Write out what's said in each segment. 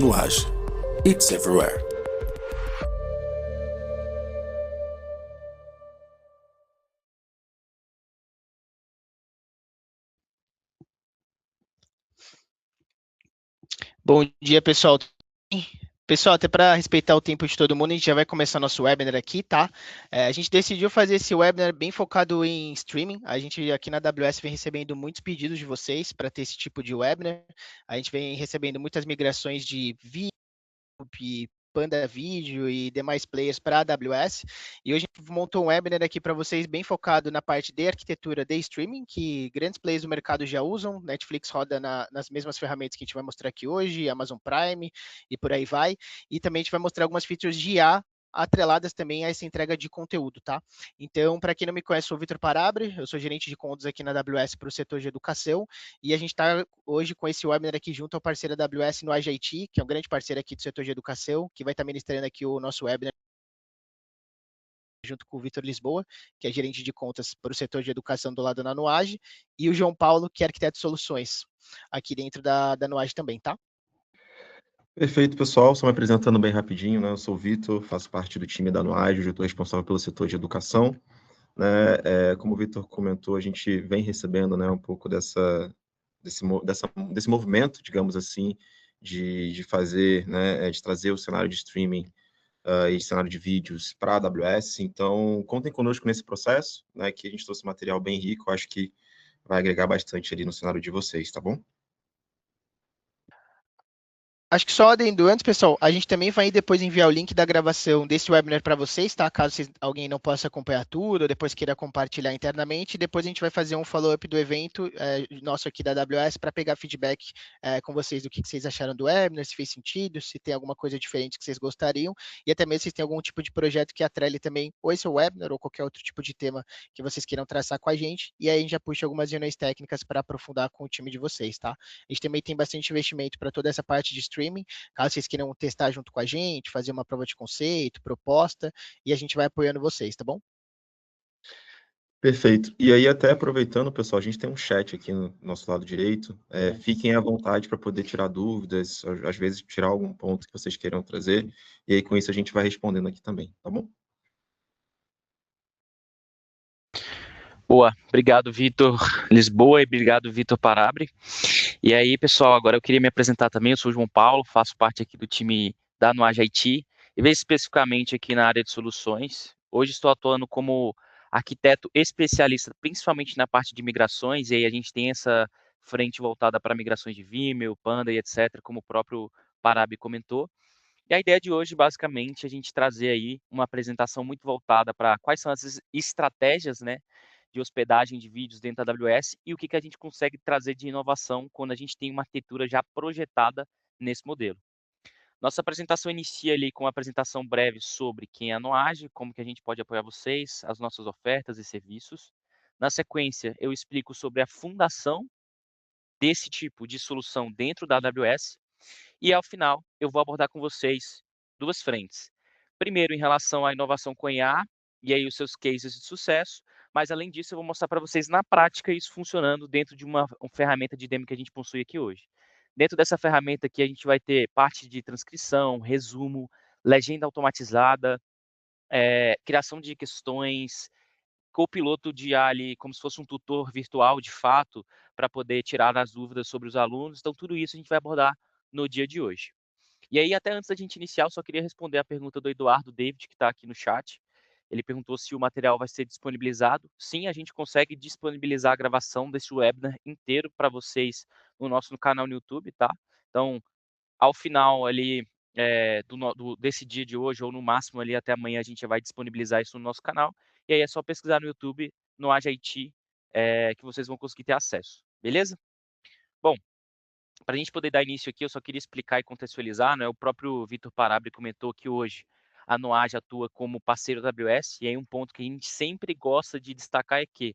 Nuage. It's everywhere. Bom dia, pessoal. Pessoal, até para respeitar o tempo de todo mundo, a gente já vai começar nosso webinar aqui, tá? A gente decidiu fazer esse webinar bem focado em streaming. A gente aqui na AWS vem recebendo muitos pedidos de vocês para ter esse tipo de webinar. A gente vem recebendo muitas migrações de vídeo, Panda Video e demais players para a AWS. E hoje a gente montou um webinar aqui para vocês bem focado na parte de arquitetura de streaming, que grandes players do mercado já usam. Netflix roda nas mesmas ferramentas que a gente vai mostrar aqui hoje, Amazon Prime e por aí vai. E também a gente vai mostrar algumas features de IA atreladas também a essa entrega de conteúdo, tá? Então, para quem não me conhece, eu sou o Vitor Parabre, eu sou gerente de contas aqui na AWS para o setor de educação, e a gente está hoje com esse webinar aqui junto ao parceiro da AWS no AGIT, que é um grande parceiro aqui do setor de educação, que vai estar ministrando aqui o nosso webinar junto com o Vitor Lisboa, que é gerente de contas para o setor de educação do lado da Nuage, e o João Paulo, que é arquiteto de soluções, aqui dentro da Nuage também, tá? Perfeito, pessoal. Só me apresentando bem rapidinho, né? Eu sou o Vitor, faço parte do time da Nuage, eu estou responsável pelo setor de educação. Né? Como o Vitor comentou, a gente vem recebendo, né, um pouco desse movimento, digamos assim, de fazer, né, de trazer o cenário de streaming e cenário de vídeos para a AWS. Então, contem conosco nesse processo, né, que a gente trouxe material bem rico, acho que vai agregar bastante ali no cenário de vocês, tá bom? Acho que só adendo antes, pessoal, a gente também vai depois enviar o link da gravação desse webinar para vocês, tá? Caso alguém não possa acompanhar tudo, ou depois queira compartilhar internamente, depois a gente vai fazer um follow-up do evento nosso aqui da AWS para pegar feedback com vocês do que vocês acharam do webinar, se fez sentido, se tem alguma coisa diferente que vocês gostariam, e até mesmo se tem algum tipo de projeto que atrele também ou esse webinar ou qualquer outro tipo de tema que vocês queiram traçar com a gente, e aí a gente já puxa algumas reuniões técnicas para aprofundar com o time de vocês, tá? A gente também tem bastante investimento para toda essa parte de streaming, caso vocês queiram testar junto com a gente, fazer uma prova de conceito, proposta, e a gente vai apoiando vocês, tá bom? Perfeito. E aí, até aproveitando, pessoal, a gente tem um chat aqui no nosso lado direito. Fiquem à vontade para poder tirar dúvidas, às vezes tirar algum ponto que vocês queiram trazer. E aí, com isso, a gente vai respondendo aqui também, tá bom? Boa, obrigado Vitor Lisboa e obrigado Vitor Parabre. E aí, pessoal, agora eu queria me apresentar também, eu sou o João Paulo, faço parte aqui do time da Nuage IT, e vejo especificamente aqui na área de soluções. Hoje estou atuando como arquiteto especialista, principalmente na parte de migrações, e aí a gente tem essa frente voltada para migrações de Vimeo, Panda e etc., como o próprio Parabre comentou. E a ideia de hoje, basicamente, é a gente trazer aí uma apresentação muito voltada para quais são as estratégias, né, de hospedagem de vídeos dentro da AWS e o que a gente consegue trazer de inovação quando a gente tem uma arquitetura já projetada nesse modelo. Nossa apresentação inicia ali com uma apresentação breve sobre quem é a Noage, como que a gente pode apoiar vocês, as nossas ofertas e serviços. Na sequência, eu explico sobre a fundação desse tipo de solução dentro da AWS. E ao final, eu vou abordar com vocês duas frentes. Primeiro, em relação à inovação com IA, e aí os seus cases de sucesso, mas além disso, eu vou mostrar para vocês na prática isso funcionando dentro de uma ferramenta de demo que a gente possui aqui hoje. Dentro dessa ferramenta aqui, a gente vai ter parte de transcrição, resumo, legenda automatizada, criação de questões, copiloto de IA ali, como se fosse um tutor virtual de fato, para poder tirar as dúvidas sobre os alunos. Então, tudo isso a gente vai abordar no dia de hoje. E aí, até antes da gente iniciar, eu só queria responder a pergunta do Eduardo David, que está aqui no chat. Ele perguntou se o material vai ser disponibilizado. Sim, a gente consegue disponibilizar a gravação desse webinar inteiro para vocês no nosso canal no YouTube, tá? Então, ao final ali desse dia de hoje, ou no máximo ali até amanhã, a gente vai disponibilizar isso no nosso canal. E aí é só pesquisar no YouTube, no AGIT, que vocês vão conseguir ter acesso. Beleza? Bom, para a gente poder dar início aqui, eu só queria explicar e contextualizar, né? O próprio Vitor Parabre comentou que hoje a Noage atua como parceiro da AWS, e aí um ponto que a gente sempre gosta de destacar é que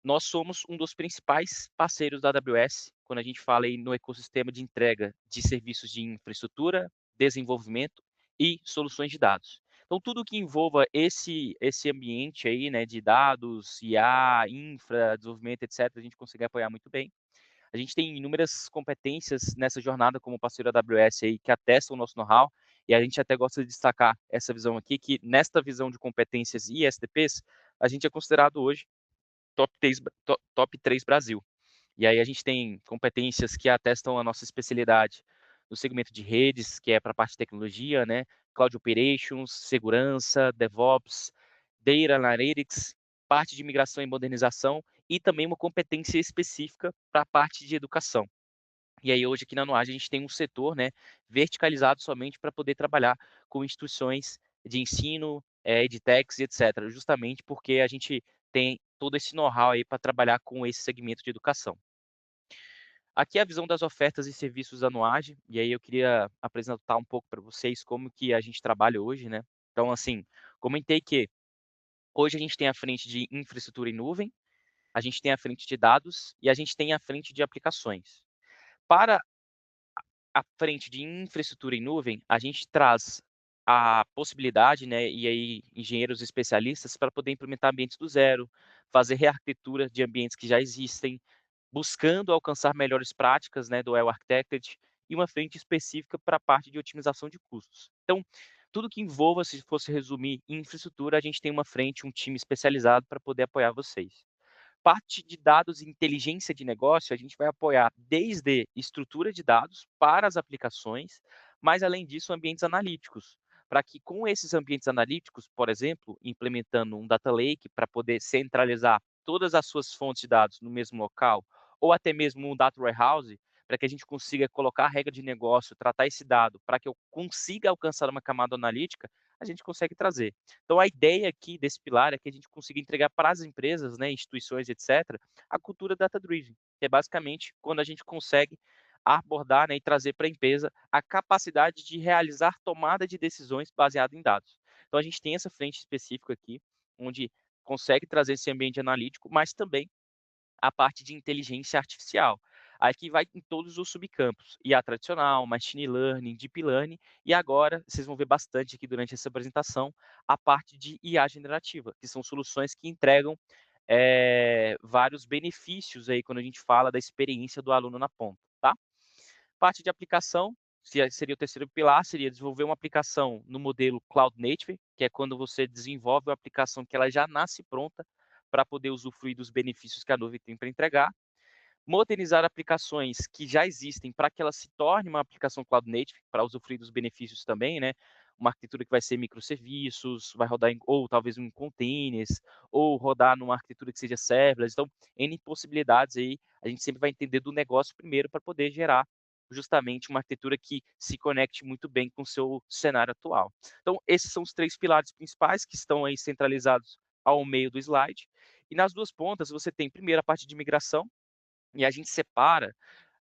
nós somos um dos principais parceiros da AWS quando a gente fala aí no ecossistema de entrega de serviços de infraestrutura, desenvolvimento e soluções de dados. Então, tudo que envolva esse ambiente aí, né, de dados, IA, infra, desenvolvimento, etc., a gente consegue apoiar muito bem. A gente tem inúmeras competências nessa jornada como parceiro da AWS aí, que atestam o nosso know-how, e a gente até gosta de destacar essa visão aqui, que nesta visão de competências e STPs, a gente é considerado hoje top 3 Brasil. E aí a gente tem competências que atestam a nossa especialidade no segmento de redes, que é para a parte de tecnologia, né? Cloud Operations, segurança, DevOps, Data Analytics, parte de migração e modernização e também uma competência específica para a parte de educação. E aí hoje aqui na Nuage a gente tem um setor, né, verticalizado somente para poder trabalhar com instituições de ensino, edtechs e etc, justamente porque a gente tem todo esse know-how aí para trabalhar com esse segmento de educação. Aqui é a visão das ofertas e serviços da Nuage, e aí eu queria apresentar um pouco para vocês como que a gente trabalha hoje, né? Então, assim, comentei que hoje a gente tem a frente de infraestrutura em nuvem, a gente tem a frente de dados e a gente tem a frente de aplicações. Para a frente de infraestrutura em nuvem, a gente traz a possibilidade, né, e aí engenheiros especialistas para poder implementar ambientes do zero, fazer rearquitetura de ambientes que já existem, buscando alcançar melhores práticas, né, do Well Architected e uma frente específica para a parte de otimização de custos. Então, tudo que envolva, se fosse resumir, infraestrutura, a gente tem uma frente, um time especializado para poder apoiar vocês. Parte de dados e inteligência de negócio, a gente vai apoiar desde estrutura de dados para as aplicações, mas além disso, ambientes analíticos, para que com esses ambientes analíticos, por exemplo, implementando um data lake para poder centralizar todas as suas fontes de dados no mesmo local, ou até mesmo um data warehouse, para que a gente consiga colocar a regra de negócio, tratar esse dado, para que eu consiga alcançar uma camada analítica, a gente consegue trazer. Então, a ideia aqui desse pilar é que a gente consiga entregar para as empresas, né, instituições, etc., a cultura data-driven, que é basicamente quando a gente consegue abordar, né, e trazer para a empresa a capacidade de realizar tomada de decisões baseada em dados. Então, a gente tem essa frente específica aqui, onde consegue trazer esse ambiente analítico, mas também a parte de inteligência artificial. Aqui vai em todos os subcampos, IA tradicional, machine learning, deep learning, e agora, vocês vão ver bastante aqui durante essa apresentação, a parte de IA generativa, que são soluções que entregam vários benefícios aí quando a gente fala da experiência do aluno na ponta, tá? Parte de aplicação, seria o terceiro pilar, seria desenvolver uma aplicação no modelo Cloud Native, que é quando você desenvolve uma aplicação que ela já nasce pronta para poder usufruir dos benefícios que a nuvem tem para entregar. Modernizar aplicações que já existem para que ela se torne uma aplicação Cloud Native, para usufruir dos benefícios também, né? Uma arquitetura que vai ser microserviços, vai rodar ou talvez em containers, ou rodar numa arquitetura que seja serverless. Então, N possibilidades aí, a gente sempre vai entender do negócio primeiro para poder gerar justamente uma arquitetura que se conecte muito bem com o seu cenário atual. Então, esses são os 3 pilares principais que estão aí centralizados ao meio do slide. E nas duas pontas você tem primeiro a parte de migração, e a gente separa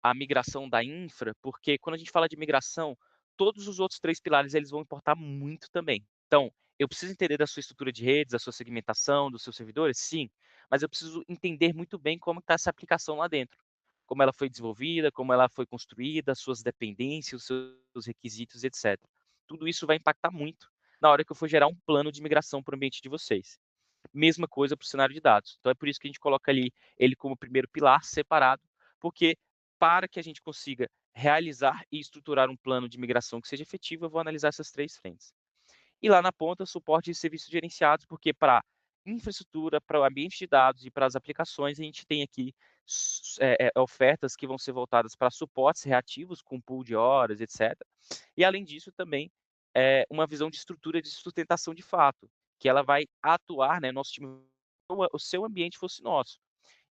a migração da infra, porque quando a gente fala de migração, todos os outros 3 pilares eles vão importar muito também. Então, eu preciso entender da sua estrutura de redes, da sua segmentação, dos seus servidores? Sim, mas eu preciso entender muito bem como está essa aplicação lá dentro. Como ela foi desenvolvida, como ela foi construída, suas dependências, os seus requisitos, etc. Tudo isso vai impactar muito na hora que eu for gerar um plano de migração para o ambiente de vocês. Mesma coisa para o cenário de dados. Então é por isso que a gente coloca ali ele como primeiro pilar separado, porque para que a gente consiga realizar e estruturar um plano de migração que seja efetivo, eu vou analisar essas 3 frentes. E lá na ponta, suporte de serviços gerenciados, porque para infraestrutura, para o ambiente de dados e para as aplicações, a gente tem aqui ofertas que vão ser voltadas para suportes reativos, com pool de horas, etc. E, além disso, também uma visão de estrutura de sustentação de fato, que ela vai atuar, né, nosso time, o seu ambiente fosse nosso.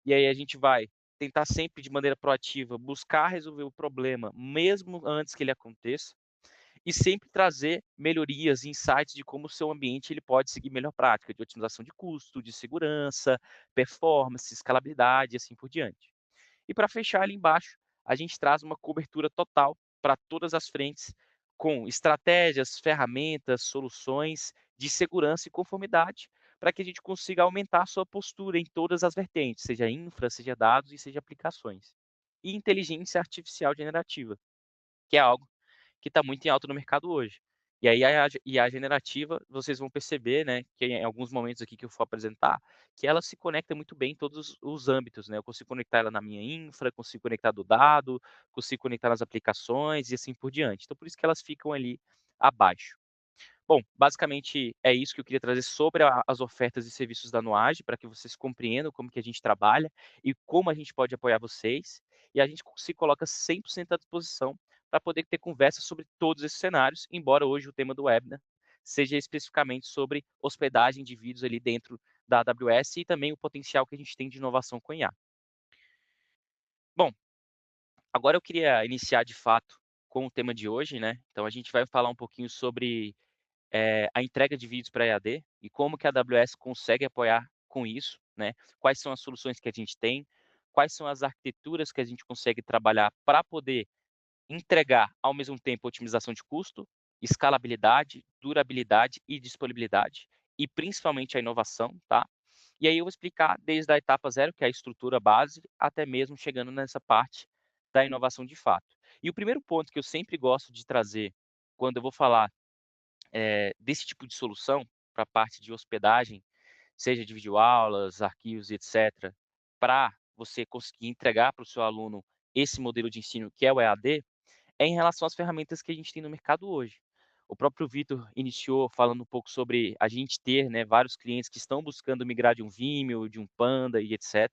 E aí a gente vai tentar sempre, de maneira proativa, buscar resolver o problema, mesmo antes que ele aconteça, e sempre trazer melhorias e insights de como o seu ambiente ele pode seguir melhor prática de otimização de custo, de segurança, performance, escalabilidade e assim por diante. E para fechar ali embaixo, a gente traz uma cobertura total para todas as frentes, com estratégias, ferramentas, soluções de segurança e conformidade, para que a gente consiga aumentar a sua postura em todas as vertentes, seja infra, seja dados e seja aplicações. E inteligência artificial generativa, que é algo que está muito em alta no mercado hoje. E aí a IA generativa, vocês vão perceber, né, que em alguns momentos aqui que eu for apresentar, que ela se conecta muito bem em todos os âmbitos, né? Eu consigo conectar ela na minha infra, consigo conectar do dado, consigo conectar nas aplicações e assim por diante. Então, por isso que elas ficam ali abaixo. Bom, basicamente é isso que eu queria trazer sobre as ofertas e serviços da Nuage, para que vocês compreendam como que a gente trabalha e como a gente pode apoiar vocês. E a gente se coloca 100% à disposição para poder ter conversa sobre todos esses cenários, embora hoje o tema do webinar seja especificamente sobre hospedagem de vídeos ali dentro da AWS e também o potencial que a gente tem de inovação com IA. Bom, agora eu queria iniciar de fato com o tema de hoje, né? Então a gente vai falar um pouquinho sobre a entrega de vídeos para EAD e como que a AWS consegue apoiar com isso, né? Quais são as soluções que a gente tem, quais são as arquiteturas que a gente consegue trabalhar para poder entregar ao mesmo tempo otimização de custo, escalabilidade, durabilidade e disponibilidade, e principalmente a inovação, tá? E aí eu vou explicar desde a etapa zero, que é a estrutura base, até mesmo chegando nessa parte da inovação de fato. E o primeiro ponto que eu sempre gosto de trazer quando eu vou falar desse tipo de solução para a parte de hospedagem, seja de videoaulas, arquivos e etc., para você conseguir entregar para o seu aluno esse modelo de ensino que é o EAD, é em relação às ferramentas que a gente tem no mercado hoje. O próprio Vitor iniciou falando um pouco sobre a gente ter, né, vários clientes que estão buscando migrar de um Vimeo, de um Panda e etc.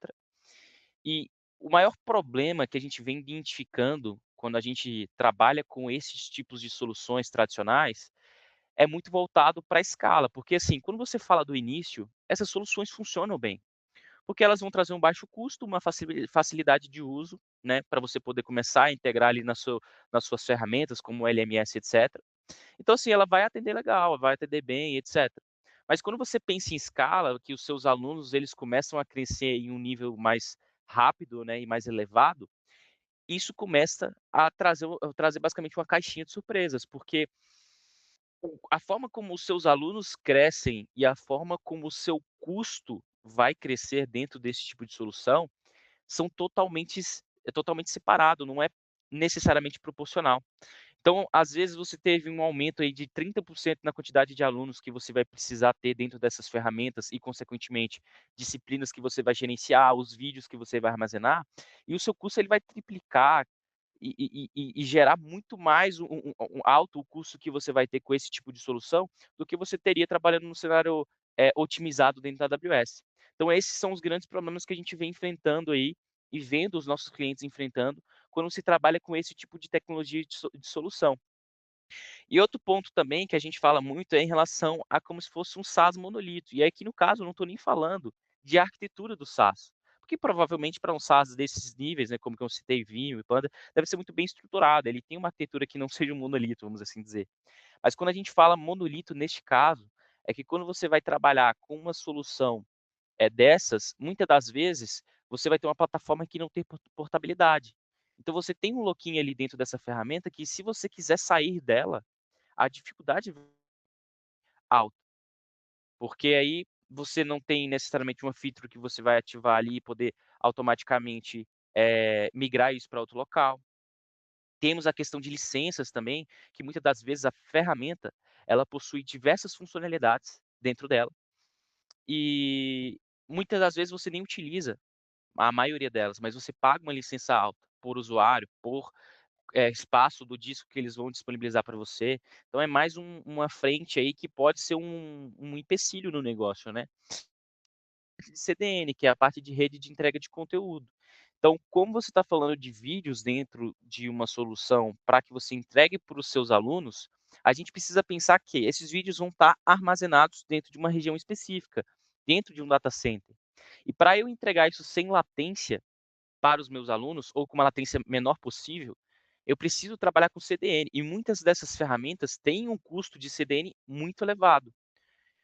E o maior problema que a gente vem identificando quando a gente trabalha com esses tipos de soluções tradicionais é muito voltado para a escala, porque assim, quando você fala do início, essas soluções funcionam bem, porque elas vão trazer um baixo custo, uma facilidade de uso, né, para você poder começar a integrar ali nas suas ferramentas, como o LMS, etc. Então, assim, ela vai atender legal, vai atender bem, etc. Mas quando você pensa em escala, que os seus alunos eles começam a crescer em um nível mais rápido, né, e mais elevado, isso começa a trazer basicamente uma caixinha de surpresas, porque a forma como os seus alunos crescem e a forma como o seu custo vai crescer dentro desse tipo de solução são totalmente separado, não é necessariamente proporcional. Então, às vezes, você teve um aumento aí de 30% na quantidade de alunos que você vai precisar ter dentro dessas ferramentas e, consequentemente, disciplinas que você vai gerenciar, os vídeos que você vai armazenar, e o seu custo ele vai triplicar, e gerar muito mais um alto o custo que você vai ter com esse tipo de solução do que você teria trabalhando no cenário otimizado dentro da AWS. Então, esses são os grandes problemas que a gente vem enfrentando aí e vendo os nossos clientes enfrentando quando se trabalha com esse tipo de tecnologia de solução. E outro ponto também que a gente fala muito é em relação a como se fosse um SaaS monolito. E aqui, no caso, eu não estou nem falando de arquitetura do SaaS. Porque provavelmente para um SaaS desses níveis, né, como que eu citei, Vimeo e Panda, deve ser muito bem estruturado. Ele tem uma arquitetura que não seja um monolito, vamos assim dizer. Mas quando a gente fala monolito neste caso, é que quando você vai trabalhar com uma solução dessas, muitas das vezes você vai ter uma plataforma que não tem portabilidade. Então você tem um loquinho ali dentro dessa ferramenta que, se você quiser sair dela, a dificuldade é alta, porque aí você não tem necessariamente uma feature que você vai ativar ali e poder automaticamente migrar isso para outro local. Temos a questão de licenças também, que muitas das vezes a ferramenta ela possui diversas funcionalidades dentro dela e muitas das vezes você nem utiliza a maioria delas, mas você paga uma licença alta por usuário, por espaço do disco que eles vão disponibilizar para você. Então é mais uma frente aí que pode ser um empecilho no negócio, né? De CDN, que é a parte de rede de entrega de conteúdo. Então, como você está falando de vídeos dentro de uma solução para que você entregue para os seus alunos, a gente precisa pensar que esses vídeos vão estar armazenados dentro de uma região específica, dentro de um data center. E para eu entregar isso sem latência para os meus alunos, ou com uma latência menor possível, eu preciso trabalhar com CDN. E muitas dessas ferramentas têm um custo de CDN muito elevado.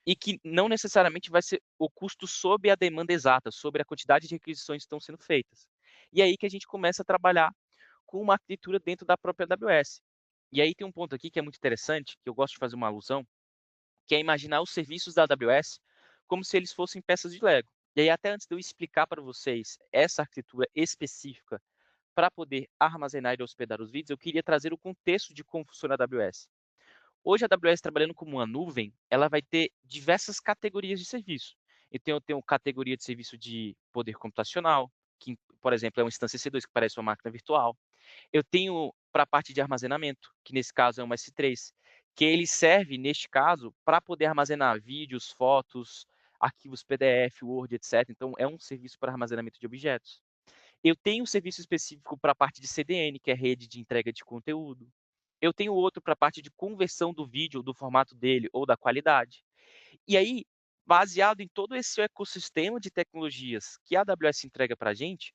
E que não necessariamente vai ser o custo sobre a demanda exata, sobre a quantidade de requisições que estão sendo feitas. E aí que a gente começa a trabalhar com uma arquitetura dentro da própria AWS. E aí tem um ponto aqui que é muito interessante, que eu gosto de fazer uma alusão, que é imaginar os serviços da AWS como se eles fossem peças de Lego. E aí, até antes de eu explicar para vocês essa arquitetura específica para poder armazenar e hospedar os vídeos, eu queria trazer o contexto de como funciona a AWS. Hoje a AWS trabalhando como uma nuvem, ela vai ter diversas categorias de serviço. Então eu tenho categoria de serviço de poder computacional, que, por exemplo, é uma instância EC2 que parece uma máquina virtual. Eu tenho para a parte de armazenamento, que nesse caso é um S3, que ele serve, neste caso, para poder armazenar vídeos, fotos, arquivos PDF, Word, etc. Então, é um serviço para armazenamento de objetos. Eu tenho um serviço específico para a parte de CDN, que é rede de entrega de conteúdo. Eu tenho outro para a parte de conversão do vídeo, do formato dele ou da qualidade. E aí, baseado em todo esse ecossistema de tecnologias que a AWS entrega para a gente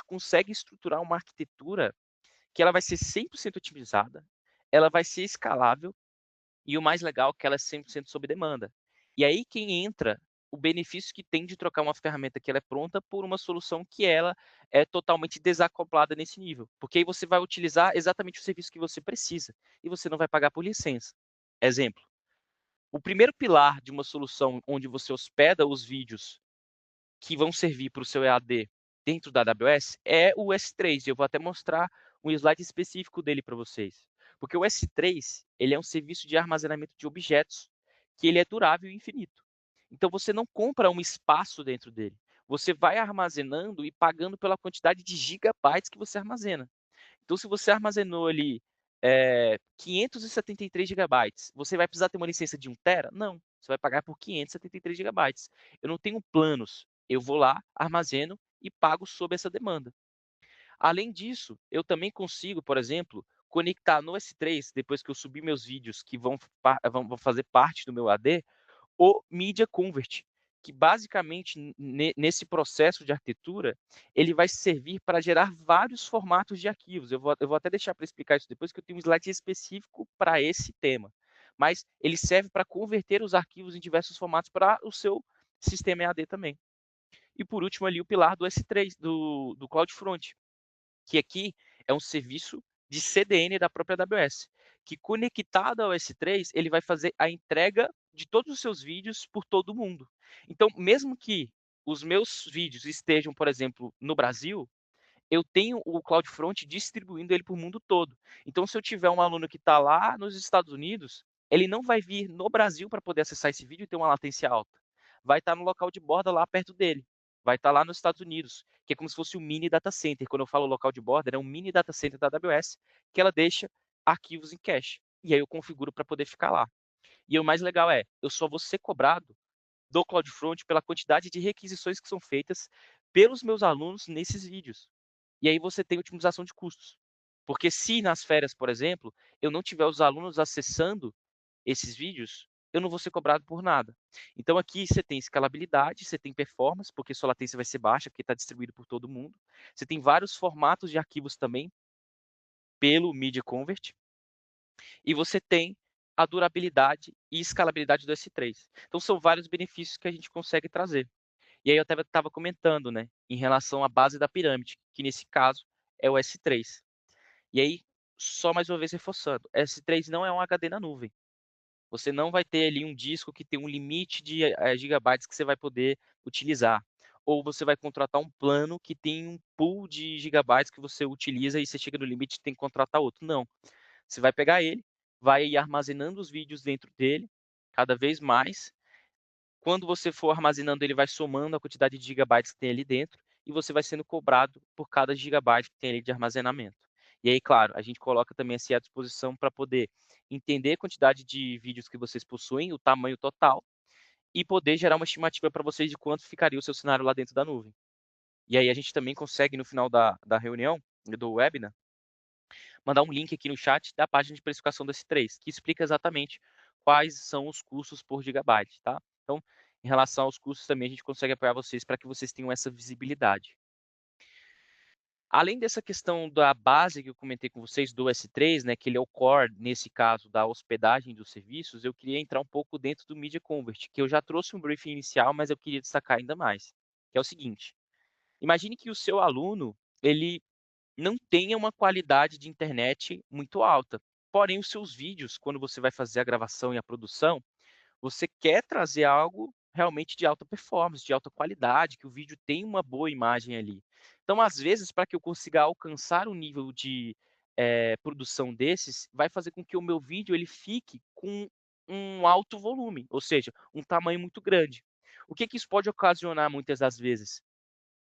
consegue estruturar uma arquitetura que ela vai ser 100% otimizada, ela vai ser escalável e o mais legal é que ela é 100% sob demanda. E aí quem entra, o benefício que tem de trocar uma ferramenta que ela é pronta por uma solução que ela é totalmente desacoplada nesse nível. Porque aí você vai utilizar exatamente o serviço que você precisa e você não vai pagar por licença. Exemplo, o primeiro pilar de uma solução onde você hospeda os vídeos que vão servir para o seu EAD dentro da AWS é o S3. Eu vou até mostrar um slide específico dele para vocês. Porque o S3, ele é um serviço de armazenamento de objetos, que ele é durável e infinito. Então você não compra um espaço dentro dele. Você vai armazenando e pagando pela quantidade de gigabytes que você armazena. Então, se você armazenou ali 573 gigabytes, você vai precisar ter uma licença de 1 tera? Não, você vai pagar por 573 gigabytes. Eu não tenho planos, eu vou lá, armazeno e pago sob essa demanda. Além disso, eu também consigo, por exemplo, conectar no S3, depois que eu subir meus vídeos que vão fazer parte do meu AD, o Media Convert, que basicamente nesse processo de arquitetura, ele vai servir para gerar vários formatos de arquivos. Eu vou até deixar para explicar isso depois, que eu tenho um slide específico para esse tema. Mas ele serve para converter os arquivos em diversos formatos para o seu sistema EAD também. E por último ali o pilar do S3, do CloudFront, que aqui é um serviço de CDN da própria AWS, que conectado ao S3, ele vai fazer a entrega de todos os seus vídeos por todo o mundo. Então, mesmo que os meus vídeos estejam, por exemplo, no Brasil, eu tenho o CloudFront distribuindo ele para o mundo todo. Então, se eu tiver um aluno que está lá nos Estados Unidos, ele não vai vir no Brasil para poder acessar esse vídeo e ter uma latência alta. Vai estar no local de borda lá perto dele. Vai estar lá nos Estados Unidos, que é como se fosse um mini data center. Quando eu falo local de borda, é um mini data center da AWS, que ela deixa arquivos em cache. E aí eu configuro para poder ficar lá. E o mais legal é, eu só vou ser cobrado do CloudFront pela quantidade de requisições que são feitas pelos meus alunos nesses vídeos. E aí você tem otimização de custos. Porque se nas férias, por exemplo, eu não tiver os alunos acessando esses vídeos, eu não vou ser cobrado por nada. Então aqui você tem escalabilidade, você tem performance, porque sua latência vai ser baixa, porque está distribuído por todo mundo. Você tem vários formatos de arquivos também pelo Media Convert. E você tem a durabilidade e escalabilidade do S3. Então são vários benefícios que a gente consegue trazer. E aí eu estava comentando, né, em relação à base da pirâmide, que nesse caso é o S3. E aí, só mais uma vez reforçando, S3 não é um HD na nuvem. Você não vai ter ali um disco que tem um limite de gigabytes que você vai poder utilizar. Ou você vai contratar um plano que tem um pool de gigabytes que você utiliza e você chega no limite e tem que contratar outro. Não. Você vai pegar ele, vai ir armazenando os vídeos dentro dele, cada vez mais. Quando você for armazenando, ele vai somando a quantidade de gigabytes que tem ali dentro e você vai sendo cobrado por cada gigabyte que tem ali de armazenamento. E aí, claro, a gente coloca também essa à disposição para poder entender a quantidade de vídeos que vocês possuem, o tamanho total, e poder gerar uma estimativa para vocês de quanto ficaria o seu cenário lá dentro da nuvem. E aí a gente também consegue, no final da reunião, do webinar, mandar um link aqui no chat da página de precificação do S3, que explica exatamente quais são os custos por gigabyte, tá? Então, em relação aos custos também, a gente consegue apoiar vocês para que vocês tenham essa visibilidade. Além dessa questão da base que eu comentei com vocês, do S3, né, que ele é o core, nesse caso, da hospedagem dos serviços, eu queria entrar um pouco dentro do Media Convert, que eu já trouxe um briefing inicial, mas eu queria destacar ainda mais, que é o seguinte: imagine que o seu aluno, ele não tenha uma qualidade de internet muito alta. Porém, os seus vídeos, quando você vai fazer a gravação e a produção, você quer trazer algo realmente de alta performance, de alta qualidade, que o vídeo tenha uma boa imagem ali. Então, às vezes, para que eu consiga alcançar um nível de produção desses vai fazer com que o meu vídeo ele fique com um alto volume, ou seja, um tamanho muito grande. O que isso pode ocasionar muitas das vezes?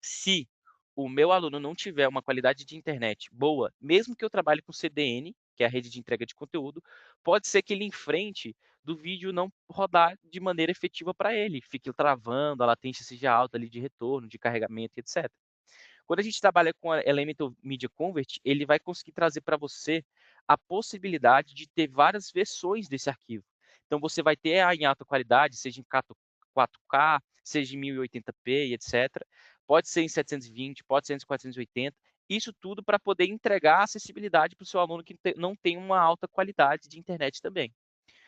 Se o meu aluno não tiver uma qualidade de internet boa, mesmo que eu trabalhe com CDN, que é a rede de entrega de conteúdo, pode ser que ele enfrente do vídeo não rodar de maneira efetiva para ele, fique travando, a latência seja alta ali de retorno, de carregamento, etc. Quando a gente trabalha com a Elementor Media Convert, ele vai conseguir trazer para você a possibilidade de ter várias versões desse arquivo. Então, você vai ter em alta qualidade, seja em 4K, seja em 1080p, etc. Pode ser em 720, pode ser em 480. Isso tudo para poder entregar acessibilidade para o seu aluno que não tem uma alta qualidade de internet também.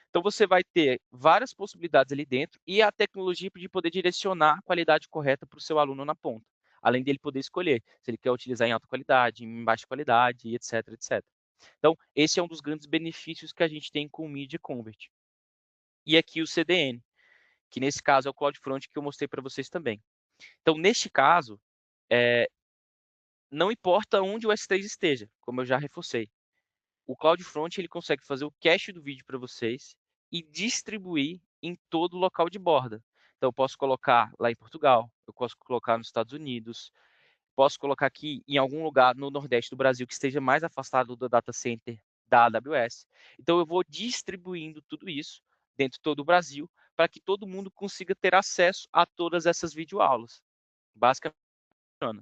Então, você vai ter várias possibilidades ali dentro e a tecnologia de poder direcionar a qualidade correta para o seu aluno na ponta. Além dele poder escolher se ele quer utilizar em alta qualidade, em baixa qualidade, etc, etc. Então, esse é um dos grandes benefícios que a gente tem com o Media Convert. E aqui o CDN, que nesse caso é o CloudFront que eu mostrei para vocês também. Então, neste caso, não importa onde o S3 esteja, como eu já reforcei. O CloudFront ele consegue fazer o cache do vídeo para vocês e distribuir em todo o local de borda. Então, eu posso colocar lá em Portugal, eu posso colocar nos Estados Unidos, posso colocar aqui em algum lugar no Nordeste do Brasil que esteja mais afastado do data center da AWS. Então, eu vou distribuindo tudo isso dentro de todo o Brasil para que todo mundo consiga ter acesso a todas essas videoaulas. Basicamente, funciona.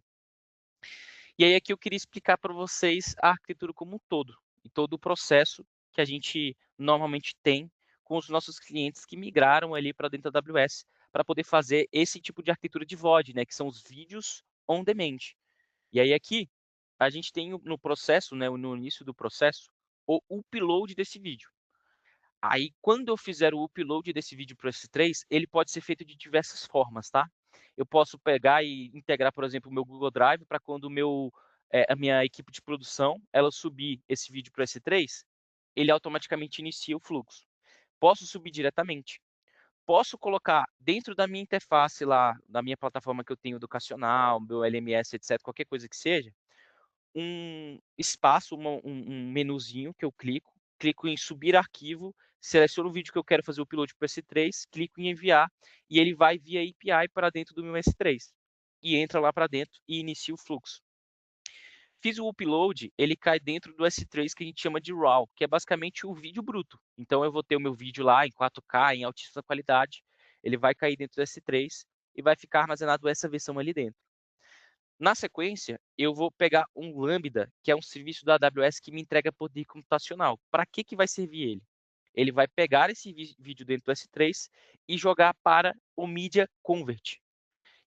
E aí aqui eu queria explicar para vocês a arquitetura como um todo, e todo o processo que a gente normalmente tem com os nossos clientes que migraram ali para dentro da AWS para poder fazer esse tipo de arquitetura de VOD, né, que são os vídeos on demand. E aí aqui a gente tem no processo, né, no início do processo, o upload desse vídeo. Aí, quando eu fizer o upload desse vídeo para o S3, ele pode ser feito de diversas formas, tá? Eu posso pegar e integrar, por exemplo, o meu Google Drive para quando a minha equipe de produção ela subir esse vídeo para o S3, ele automaticamente inicia o fluxo. Posso subir diretamente. Posso colocar dentro da minha interface lá, da minha plataforma que eu tenho educacional, meu LMS, etc., qualquer coisa que seja, um espaço, um menuzinho que eu clico em subir arquivo, seleciono o vídeo que eu quero fazer o upload para o S3, clico em enviar e ele vai via API para dentro do meu S3 e entra lá para dentro e inicia o fluxo. Fiz o upload, ele cai dentro do S3 que a gente chama de RAW, que é basicamente o vídeo bruto. Então eu vou ter o meu vídeo lá em 4K, em altíssima qualidade, ele vai cair dentro do S3 e vai ficar armazenado essa versão ali dentro. Na sequência, eu vou pegar um Lambda, que é um serviço da AWS que me entrega poder computacional. Para que vai servir ele? Ele vai pegar esse vídeo dentro do S3 e jogar para o Media Convert.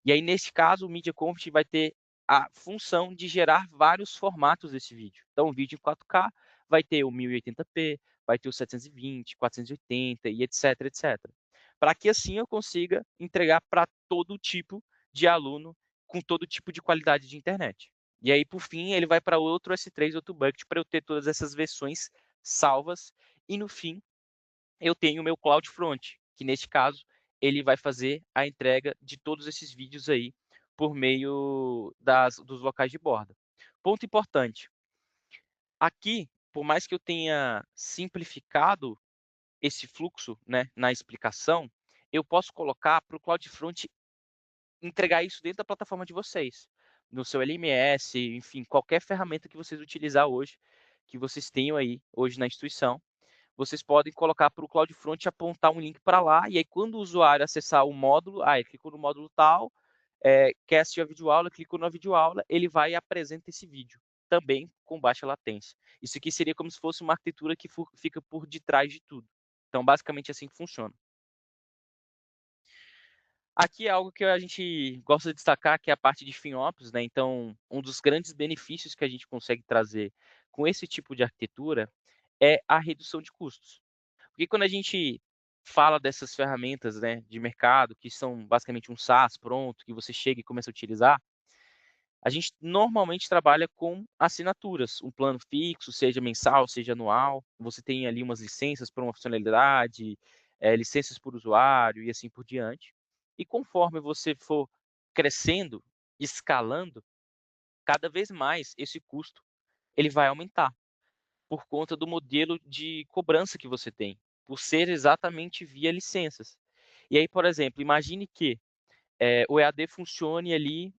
E aí, nesse caso, o Media Convert vai ter a função de gerar vários formatos desse vídeo. Então, o vídeo em 4K vai ter o 1080p, vai ter o 720, 480 e etc, etc. Para que assim eu consiga entregar para todo tipo de aluno com todo tipo de qualidade de internet. E aí, por fim, ele vai para outro S3, outro bucket, para eu ter todas essas versões salvas. E no fim, eu tenho o meu CloudFront, que neste caso, ele vai fazer a entrega de todos esses vídeos aí por meio dos locais de borda. Ponto importante. Aqui, por mais que eu tenha simplificado esse fluxo, né, na explicação, eu posso colocar para o CloudFront entregar isso dentro da plataforma de vocês, no seu LMS, enfim, qualquer ferramenta que vocês utilizar hoje, que vocês tenham aí hoje na instituição, vocês podem colocar para o CloudFront apontar um link para lá, e aí quando o usuário acessar o módulo, ele clicou no módulo tal, quer assistir a videoaula, clicou na videoaula, ele vai e apresenta esse vídeo, também com baixa latência. Isso aqui seria como se fosse uma arquitetura que fica por detrás de tudo. Então, basicamente assim que funciona. Aqui é algo que a gente gosta de destacar, que é a parte de FinOps, né? Então, um dos grandes benefícios que a gente consegue trazer com esse tipo de arquitetura é a redução de custos. Porque quando a gente fala dessas ferramentas, né, de mercado, que são basicamente um SaaS pronto, que você chega e começa a utilizar, a gente normalmente trabalha com assinaturas, um plano fixo, seja mensal, seja anual. Você tem ali umas licenças para uma funcionalidade, licenças por usuário e assim por diante. E conforme você for crescendo, escalando, cada vez mais esse custo ele vai aumentar. por conta do modelo de cobrança que você tem, por ser exatamente via licenças. E aí, por exemplo, imagine que o EAD funcione ali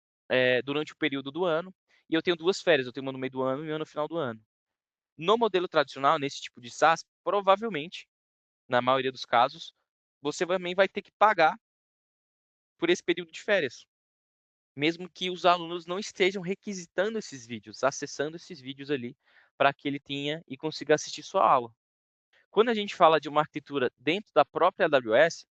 durante o período do ano, e eu tenho 2 férias, eu tenho uma no meio do ano e uma no final do ano. No modelo tradicional, nesse tipo de SaaS, provavelmente, na maioria dos casos, você também vai ter que pagar por esse período de férias, mesmo que os alunos não estejam requisitando esses vídeos, acessando esses vídeos ali, para que ele tenha e consiga assistir sua aula. Quando a gente fala de uma arquitetura dentro da própria AWS,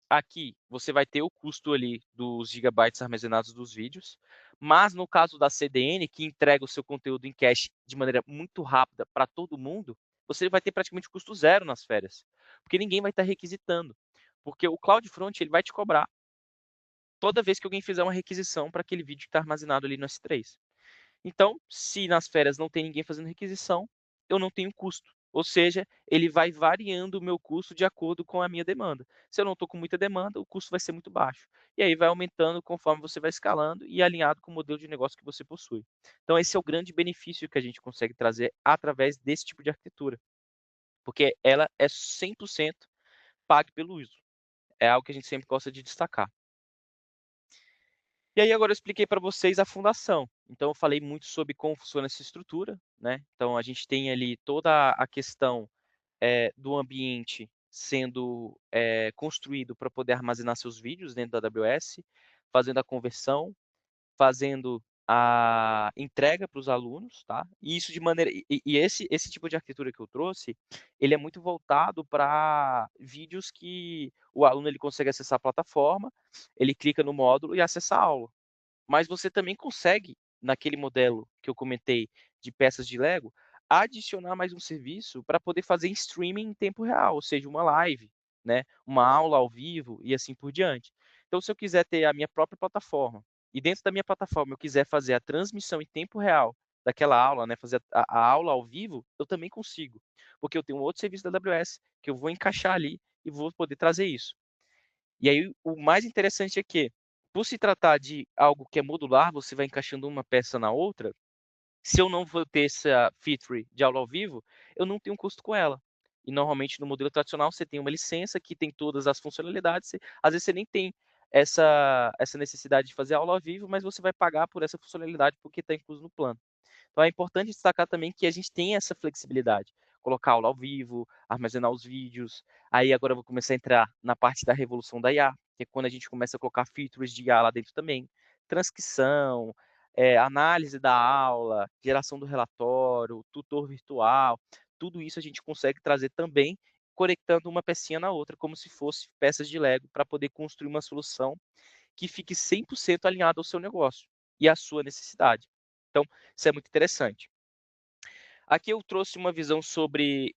aqui você vai ter o custo ali dos gigabytes armazenados dos vídeos, mas no caso da CDN, que entrega o seu conteúdo em cache de maneira muito rápida para todo mundo, você vai ter praticamente custo zero nas férias, porque ninguém vai estar requisitando, porque o CloudFront ele vai te cobrar toda vez que alguém fizer uma requisição para aquele vídeo que está armazenado ali no S3. Então, se nas férias não tem ninguém fazendo requisição, eu não tenho custo. Ou seja, ele vai variando o meu custo de acordo com a minha demanda. Se eu não estou com muita demanda, o custo vai ser muito baixo. E aí vai aumentando conforme você vai escalando e alinhado com o modelo de negócio que você possui. Então, esse é o grande benefício que a gente consegue trazer através desse tipo de arquitetura. Porque ela é 100% pague pelo uso. É algo que a gente sempre gosta de destacar. E aí agora eu expliquei para vocês a fundação. Então eu falei muito sobre como funciona essa estrutura, né? Então a gente tem ali toda a questão do ambiente sendo construído para poder armazenar seus vídeos dentro da AWS, fazendo a conversão, fazendo a entrega para os alunos, tá? E isso de maneira e esse tipo de arquitetura que eu trouxe, ele é muito voltado para vídeos que o aluno ele consegue acessar a plataforma, ele clica no módulo e acessa a aula. Mas você também consegue, naquele modelo que eu comentei de peças de Lego, adicionar mais um serviço para poder fazer streaming em tempo real, ou seja, uma live, né, uma aula ao vivo e assim por diante. Então, se eu quiser ter a minha própria plataforma e dentro da minha plataforma eu quiser fazer a transmissão em tempo real daquela aula, né, fazer a aula ao vivo, eu também consigo, porque eu tenho um outro serviço da AWS que eu vou encaixar ali e vou poder trazer isso. E aí o mais interessante é que, por se tratar de algo que é modular, você vai encaixando uma peça na outra, se eu não vou ter essa feature de aula ao vivo, eu não tenho custo com ela. E normalmente no modelo tradicional você tem uma licença que tem todas as funcionalidades, às vezes você nem tem essa necessidade de fazer aula ao vivo, mas você vai pagar por essa funcionalidade porque está incluso no plano. Então é importante destacar também que a gente tem essa flexibilidade, colocar aula ao vivo, armazenar os vídeos. Aí agora eu vou começar a entrar na parte da revolução da IA, que é quando a gente começa a colocar features de IA lá dentro também, transcrição, análise da aula, geração do relatório, tutor virtual, tudo isso a gente consegue trazer também conectando uma pecinha na outra, como se fosse peças de Lego, para poder construir uma solução que fique 100% alinhada ao seu negócio e à sua necessidade. Então, isso é muito interessante. Aqui eu trouxe uma visão sobre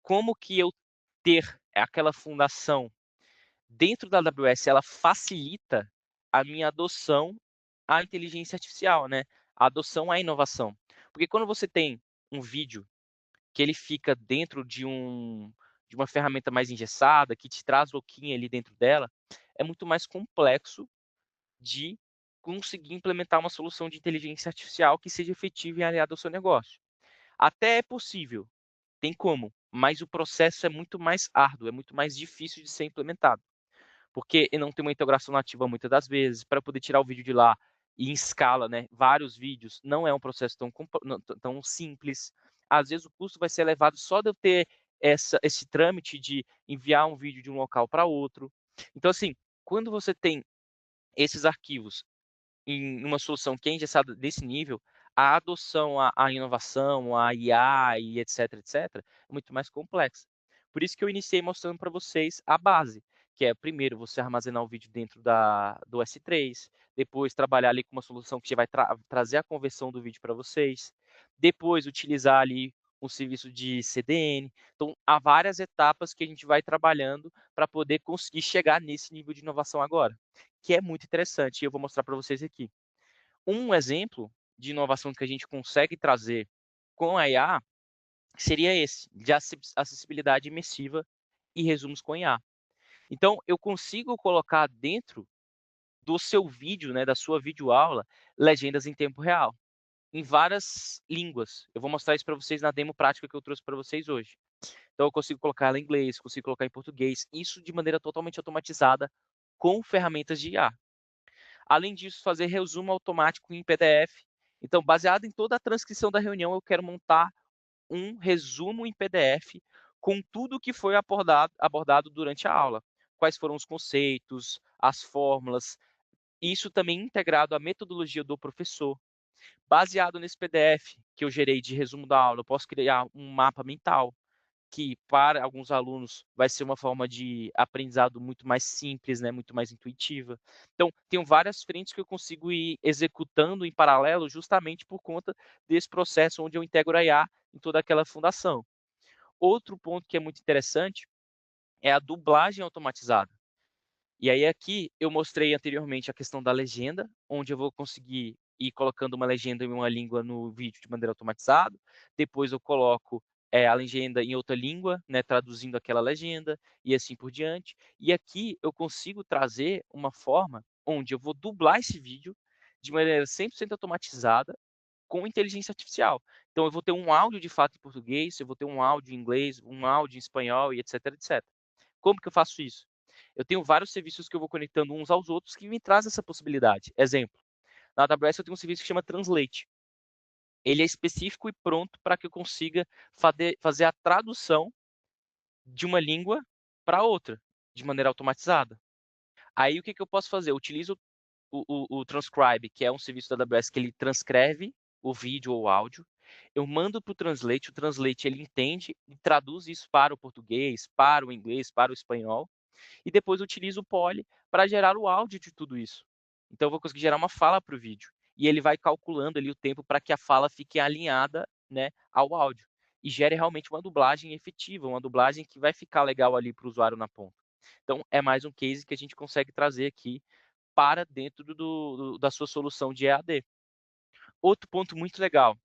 como que eu ter aquela fundação dentro da AWS, ela facilita a minha adoção à inteligência artificial, né? A adoção à inovação. Porque quando você tem um vídeo que ele fica dentro de uma ferramenta mais engessada, que te traz login ali dentro dela, é muito mais complexo de conseguir implementar uma solução de inteligência artificial que seja efetiva e aliada ao seu negócio. Até é possível, tem como, mas o processo é muito mais árduo, é muito mais difícil de ser implementado, porque não tem uma integração nativa muitas das vezes, para poder tirar o vídeo de lá e em escala, né, vários vídeos, não é um processo tão simples. Às vezes o custo vai ser elevado só de eu ter esse trâmite de enviar um vídeo de um local para outro. Então, assim, quando você tem esses arquivos em uma solução que é engessada desse nível, a adoção à inovação, à IA e etc, é muito mais complexa. Por isso que eu iniciei mostrando para vocês a base, que é, primeiro, você armazenar o vídeo dentro do S3, depois trabalhar ali com uma solução que vai trazer a conversão do vídeo para vocês, depois utilizar ali um serviço de CDN. Então, há várias etapas que a gente vai trabalhando para poder conseguir chegar nesse nível de inovação agora, que é muito interessante, e eu vou mostrar para vocês aqui. Um exemplo de inovação que a gente consegue trazer com a IA seria esse, de acessibilidade imersiva e resumos com IA. Então, eu consigo colocar dentro do seu vídeo, né, da sua videoaula, legendas em tempo real. em várias línguas. Eu vou mostrar isso para vocês na demo prática que eu trouxe para vocês hoje. Então, eu consigo colocar ela em inglês, consigo colocar em português, isso de maneira totalmente automatizada com ferramentas de IA. Além disso, fazer resumo automático em PDF. Então, baseado em toda a transcrição da reunião, eu quero montar um resumo em PDF com tudo que foi abordado durante a aula. Quais foram os conceitos, as fórmulas, isso também integrado à metodologia do professor. Baseado nesse PDF que eu gerei de resumo da aula, eu posso criar um mapa mental, que para alguns alunos vai ser uma forma de aprendizado muito mais simples, né, muito mais intuitiva. Então, tenho várias frentes que eu consigo ir executando em paralelo justamente por conta desse processo onde eu integro a IA em toda aquela fundação. Outro ponto que é muito interessante é a dublagem automatizada. E aí aqui eu mostrei anteriormente a questão da legenda, onde eu vou conseguir ir colocando uma legenda em uma língua no vídeo de maneira automatizada. Depois eu coloco a legenda em outra língua, né, traduzindo aquela legenda e assim por diante. E aqui eu consigo trazer uma forma onde eu vou dublar esse vídeo de maneira 100% automatizada com inteligência artificial. Então eu vou ter um áudio de fato em português, eu vou ter um áudio em inglês, um áudio em espanhol e etc, etc. Como que eu faço isso? Eu tenho vários serviços que eu vou conectando uns aos outros que me trazem essa possibilidade. Exemplo, na AWS eu tenho um serviço que chama Translate. Ele é específico e pronto para que eu consiga fazer a tradução de uma língua para outra, de maneira automatizada. Aí o que eu posso fazer? Eu utilizo o Transcribe, que é um serviço da AWS que ele transcreve o vídeo ou o áudio. Eu mando para o Translate ele entende e traduz isso para o português, para o inglês, para o espanhol. E depois eu utilizo o Poly para gerar o áudio de tudo isso. Então eu vou conseguir gerar uma fala para o vídeo. E ele vai calculando ali o tempo para que a fala fique alinhada, né, ao áudio. E gere realmente uma dublagem efetiva, uma dublagem que vai ficar legal ali para o usuário na ponta. Então é mais um case que a gente consegue trazer aqui para dentro da sua solução de EAD. Outro ponto muito legal,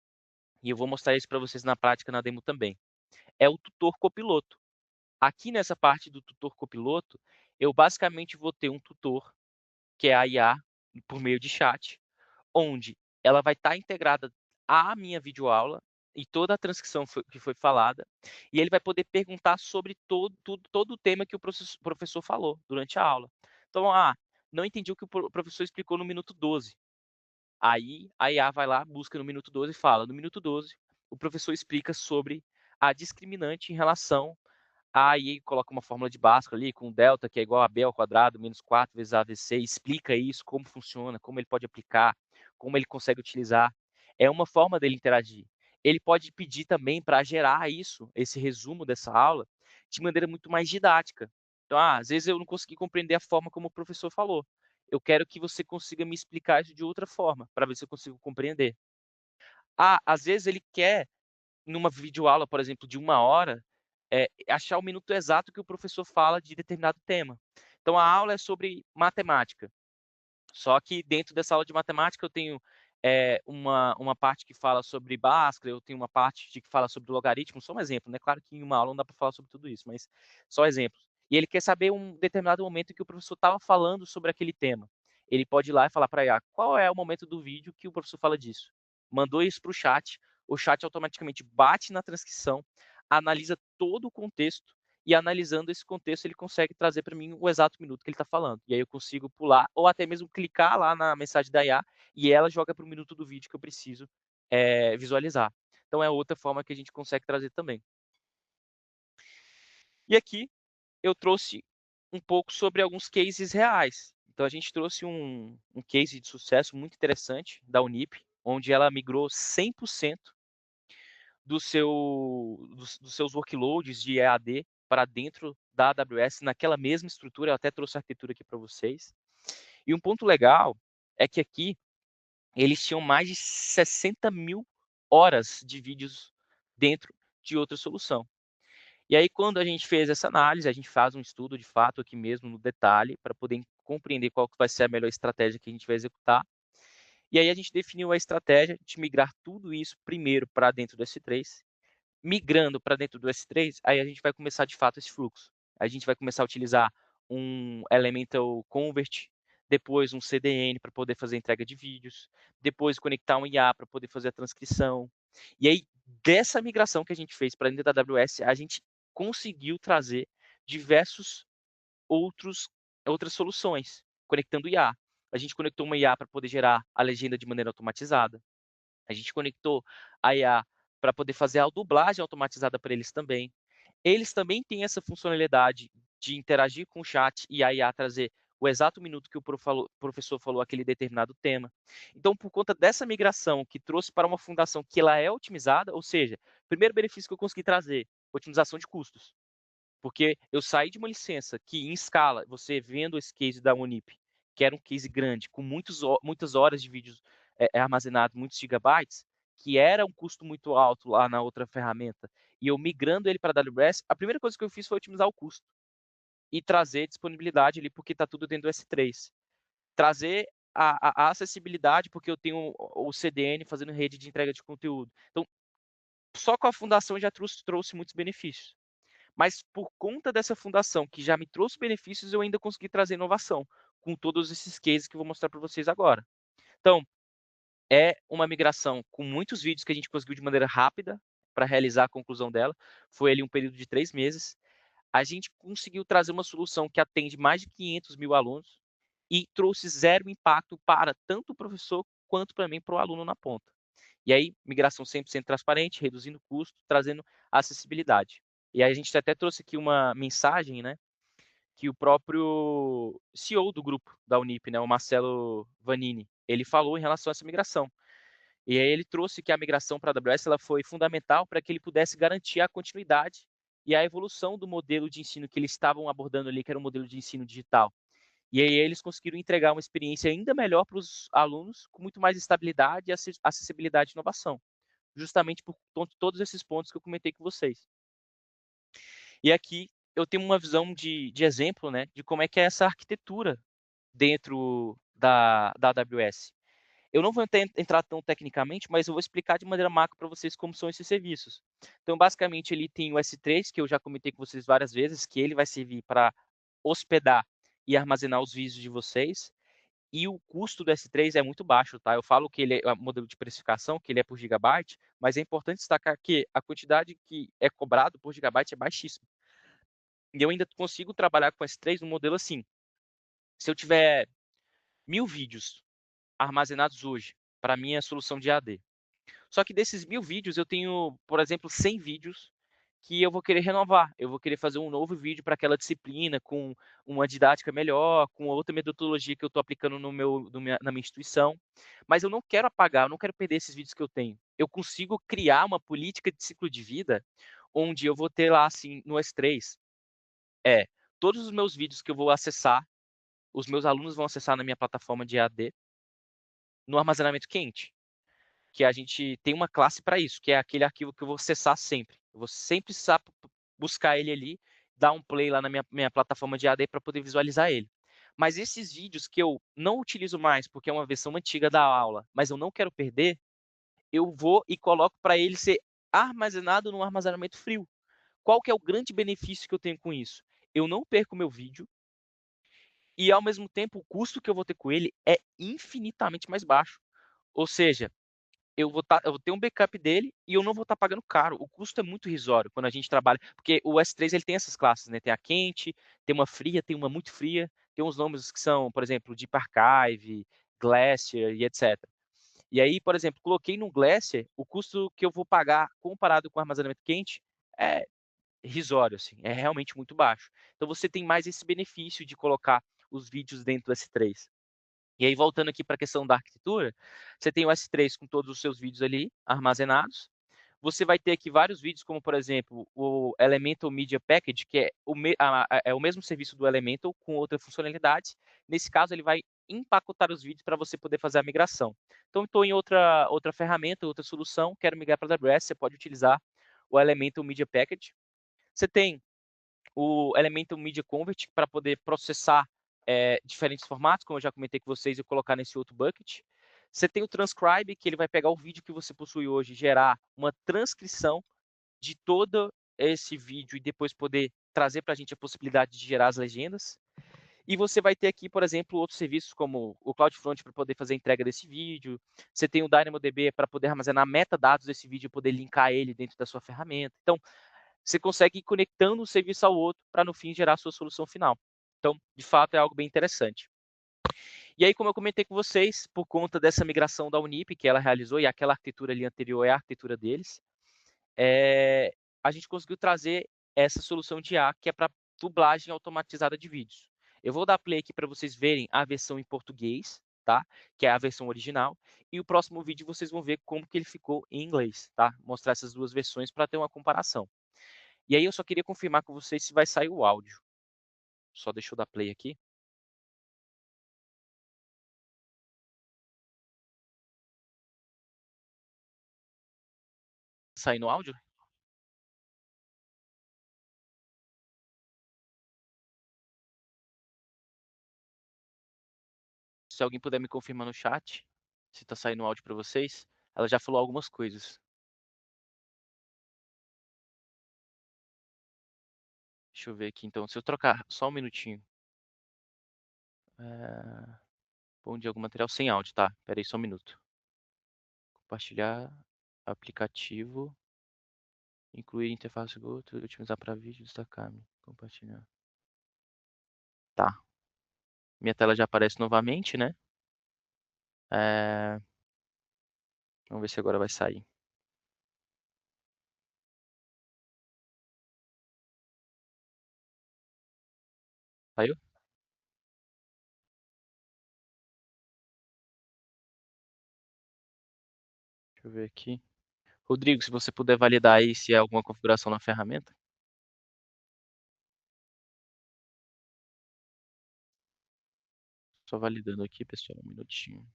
e eu vou mostrar isso para vocês na prática na demo também, é o tutor copiloto. Aqui nessa parte do tutor copiloto, eu basicamente vou ter um tutor, que é a IA, por meio de chat, onde ela vai estar integrada à minha videoaula e toda a transcrição que foi falada, e ele vai poder perguntar sobre todo o tema que o professor falou durante a aula. Então, não entendi o que o professor explicou no minuto 12. Aí a IA vai lá, busca no minuto 12 e fala, no minuto 12, o professor explica sobre a discriminante em relação aí coloca uma fórmula de Bhaskara ali com delta, que é igual a B ao quadrado, menos 4 vezes AVC, explica isso, como funciona, como ele pode aplicar, como ele consegue utilizar. É uma forma dele interagir. Ele pode pedir também para gerar isso, esse resumo dessa aula, de maneira muito mais didática. Então, às vezes eu não consegui compreender a forma como o professor falou. Eu quero que você consiga me explicar isso de outra forma, para ver se eu consigo compreender. Às vezes ele quer numa videoaula, por exemplo, de 1 hora, achar o minuto exato que o professor fala de determinado tema. Então, a aula é sobre matemática. Só que dentro dessa aula de matemática eu tenho uma parte que fala sobre Bhaskara, eu tenho uma parte que fala sobre logaritmo, só um exemplo, né? Claro que em uma aula não dá para falar sobre tudo isso, mas só exemplos. E ele quer saber um determinado momento em que o professor estava falando sobre aquele tema. Ele pode ir lá e falar para a IA, qual é o momento do vídeo que o professor fala disso? Mandou isso para o chat automaticamente bate na transcrição, analisa todo o contexto, e analisando esse contexto, ele consegue trazer para mim o exato minuto que ele está falando. E aí eu consigo pular, ou até mesmo clicar lá na mensagem da IA, e ela joga para o minuto do vídeo que eu preciso visualizar. Então é outra forma que a gente consegue trazer também. E aqui eu trouxe um pouco sobre alguns cases reais. Então a gente trouxe um case de sucesso muito interessante da Unip, onde ela migrou 100% dos seus workloads de EAD para dentro da AWS, naquela mesma estrutura. Eu até trouxe a arquitetura aqui para vocês. E um ponto legal é que aqui eles tinham mais de 60 mil horas de vídeos dentro de outra solução. E aí, quando a gente fez essa análise, a gente faz um estudo de fato aqui mesmo no detalhe, para poder compreender qual que vai ser a melhor estratégia que a gente vai executar. E aí a gente definiu a estratégia de migrar tudo isso primeiro para dentro do S3, migrando para dentro do S3, aí a gente vai começar de fato esse fluxo. A gente vai começar a utilizar um Elemental Convert, depois um CDN para poder fazer a entrega de vídeos, depois conectar um IA para poder fazer a transcrição. E aí, dessa migração que a gente fez para dentro da AWS, a gente conseguiu trazer diversos outras soluções, conectando IA. A gente conectou uma IA para poder gerar a legenda de maneira automatizada. A gente conectou a IA para poder fazer a dublagem automatizada para eles também. Eles também têm essa funcionalidade de interagir com o chat e a IA trazer o exato minuto que o professor falou aquele determinado tema. Então, por conta dessa migração que trouxe para uma fundação que ela é otimizada, ou seja, primeiro benefício que eu consegui trazer, otimização de custos. Porque eu saí de uma licença que, em escala, você vendo esse case da Unip, que era um case grande, com muitas horas de vídeos armazenados, muitos gigabytes, que era um custo muito alto lá na outra ferramenta, e eu migrando ele para a AWS, a primeira coisa que eu fiz foi otimizar o custo e trazer disponibilidade ali, porque está tudo dentro do S3. Trazer a acessibilidade, porque eu tenho o CDN fazendo rede de entrega de conteúdo. Então, só com a fundação já trouxe muitos benefícios. Mas por conta dessa fundação que já me trouxe benefícios, eu ainda consegui trazer inovação com todos esses cases que eu vou mostrar para vocês agora. Então, é uma migração com muitos vídeos que a gente conseguiu de maneira rápida para realizar a conclusão dela. Foi ali um período de 3 meses. A gente conseguiu trazer uma solução que atende mais de 500 mil alunos e trouxe zero impacto para tanto o professor quanto para mim, para o aluno na ponta. E aí, migração 100% transparente, reduzindo custo, trazendo acessibilidade. E aí a gente até trouxe aqui uma mensagem, né, que o próprio CEO do grupo da Unip, né, o Marcelo Vanini, ele falou em relação a essa migração. E aí ele trouxe que a migração para a AWS ela foi fundamental para que ele pudesse garantir a continuidade e a evolução do modelo de ensino que eles estavam abordando ali, que era o modelo de ensino digital. E aí eles conseguiram entregar uma experiência ainda melhor para os alunos, com muito mais estabilidade, acessibilidade e inovação, justamente por todos esses pontos que eu comentei com vocês. E aqui eu tenho uma visão de exemplo, né, de como é que é essa arquitetura dentro da AWS. Eu não vou entrar tão tecnicamente, mas eu vou explicar de maneira macro para vocês como são esses serviços. Então, basicamente, ele tem o S3, que eu já comentei com vocês várias vezes, que ele vai servir para hospedar e armazenar os vídeos de vocês. E o custo do S3 é muito baixo, tá? Eu falo que ele é um modelo de precificação, que ele é por gigabyte, mas é importante destacar que a quantidade que é cobrado por gigabyte é baixíssima. E eu ainda consigo trabalhar com S3 no modelo assim. Se eu tiver 1000 vídeos armazenados hoje para a minha solução de AD, só que desses 1000 vídeos eu tenho, por exemplo, 100 vídeos que eu vou querer renovar. Eu vou querer fazer um novo vídeo para aquela disciplina, com uma didática melhor, com outra metodologia que eu estou aplicando na minha instituição. Mas eu não quero apagar, eu não quero perder esses vídeos que eu tenho. Eu consigo criar uma política de ciclo de vida, onde eu vou ter lá, assim, no S3, todos os meus vídeos que eu vou acessar, os meus alunos vão acessar na minha plataforma de EAD, no armazenamento quente, que a gente tem uma classe para isso, que é aquele arquivo que eu vou acessar sempre. Eu vou sempre precisar buscar ele ali, dar um play lá na minha plataforma de EAD para poder visualizar ele. Mas esses vídeos que eu não utilizo mais, porque é uma versão antiga da aula, mas eu não quero perder, eu vou e coloco para ele ser armazenado no armazenamento frio. Qual que é o grande benefício que eu tenho com isso? Eu não perco meu vídeo e, ao mesmo tempo, o custo que eu vou ter com ele é infinitamente mais baixo. Ou seja, eu vou ter um backup dele e eu não vou estar pagando caro. O custo é muito irrisório quando a gente trabalha, porque o S3 ele tem essas classes, né? Tem a quente, tem uma fria, tem uma muito fria, tem uns nomes que são, por exemplo, Deep Archive, Glacier e etc. E aí, por exemplo, coloquei no Glacier, o custo que eu vou pagar comparado com o armazenamento quente é irrisório, assim, é realmente muito baixo. Então você tem mais esse benefício de colocar os vídeos dentro do S3. E aí, voltando aqui para a questão da arquitetura, você tem o S3 com todos os seus vídeos ali armazenados. Você vai ter aqui vários vídeos, como, por exemplo, o Elemental Media Package, que é o mesmo serviço do Elemental com outra funcionalidade. Nesse caso, ele vai empacotar os vídeos para você poder fazer a migração. Então, estou em outra ferramenta, outra solução, quero migrar para a AWS, você pode utilizar o Elemental Media Package. Você tem o Elemental Media Convert para poder processar diferentes formatos, como eu já comentei com vocês, e colocar nesse outro bucket. Você tem o Transcribe, que ele vai pegar o vídeo que você possui hoje e gerar uma transcrição de todo esse vídeo e depois poder trazer para a gente a possibilidade de gerar as legendas. E você vai ter aqui, por exemplo, outros serviços como o CloudFront para poder fazer a entrega desse vídeo. Você tem o DynamoDB para poder armazenar metadados desse vídeo e poder linkar ele dentro da sua ferramenta. Então, você consegue ir conectando um serviço ao outro para, no fim, gerar a sua solução final. Então, de fato, é algo bem interessante. E aí, como eu comentei com vocês, por conta dessa migração da Unip que ela realizou, e aquela arquitetura ali anterior é a arquitetura deles, a gente conseguiu trazer essa solução de IA, que é para dublagem automatizada de vídeos. Eu vou dar play aqui para vocês verem a versão em português, tá? Que é a versão original. E o próximo vídeo vocês vão ver como que ele ficou em inglês, tá? Mostrar essas duas versões para ter uma comparação. E aí eu só queria confirmar com vocês se vai sair o áudio. Só deixa eu dar play aqui. Sair no áudio? Se alguém puder me confirmar no chat, se está saindo o áudio para vocês. Ela já falou algumas coisas. Deixa eu ver aqui, então. Se eu trocar só um minutinho. Bom dia, algum material sem áudio, tá? Espera aí só um minuto. Compartilhar aplicativo. Incluir interface Go, otimizar para vídeo, destacar. Compartilhar. Tá. Minha tela já aparece novamente, né? Vamos ver se agora vai sair. Saiu? Deixa eu ver aqui. Rodrigo, se você puder validar aí se é alguma configuração na ferramenta. Só validando aqui, pessoal, um minutinho.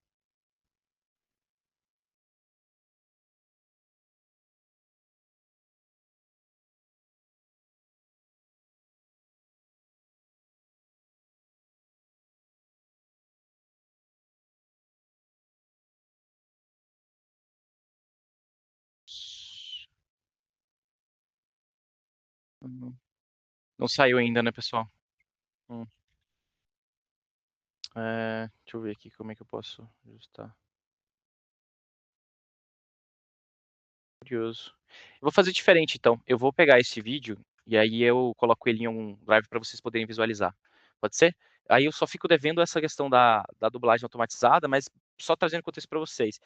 Não saiu ainda, né, pessoal? Deixa eu ver aqui como é que eu posso ajustar. Curioso. Eu vou fazer diferente, então. Eu vou pegar esse vídeo e aí eu coloco ele em um drive para vocês poderem visualizar. Pode ser? Aí eu só fico devendo essa questão da dublagem automatizada, mas só trazendo contexto para vocês.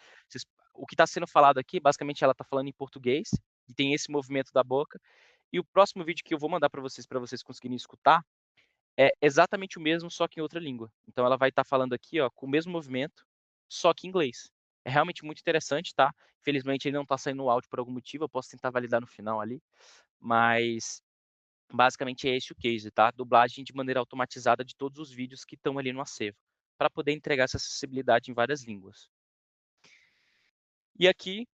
O que está sendo falado aqui, basicamente ela está falando em português, e tem esse movimento da boca. E o próximo vídeo que eu vou mandar para vocês conseguirem escutar, é exatamente o mesmo, só que em outra língua. Então ela vai estar falando aqui, ó, com o mesmo movimento, só que em inglês. É realmente muito interessante, tá? Infelizmente ele não está saindo o áudio por algum motivo, eu posso tentar validar no final ali, mas basicamente é esse o case, tá? Dublagem de maneira automatizada de todos os vídeos que estão ali no acervo, para poder entregar essa acessibilidade em várias línguas. E aqui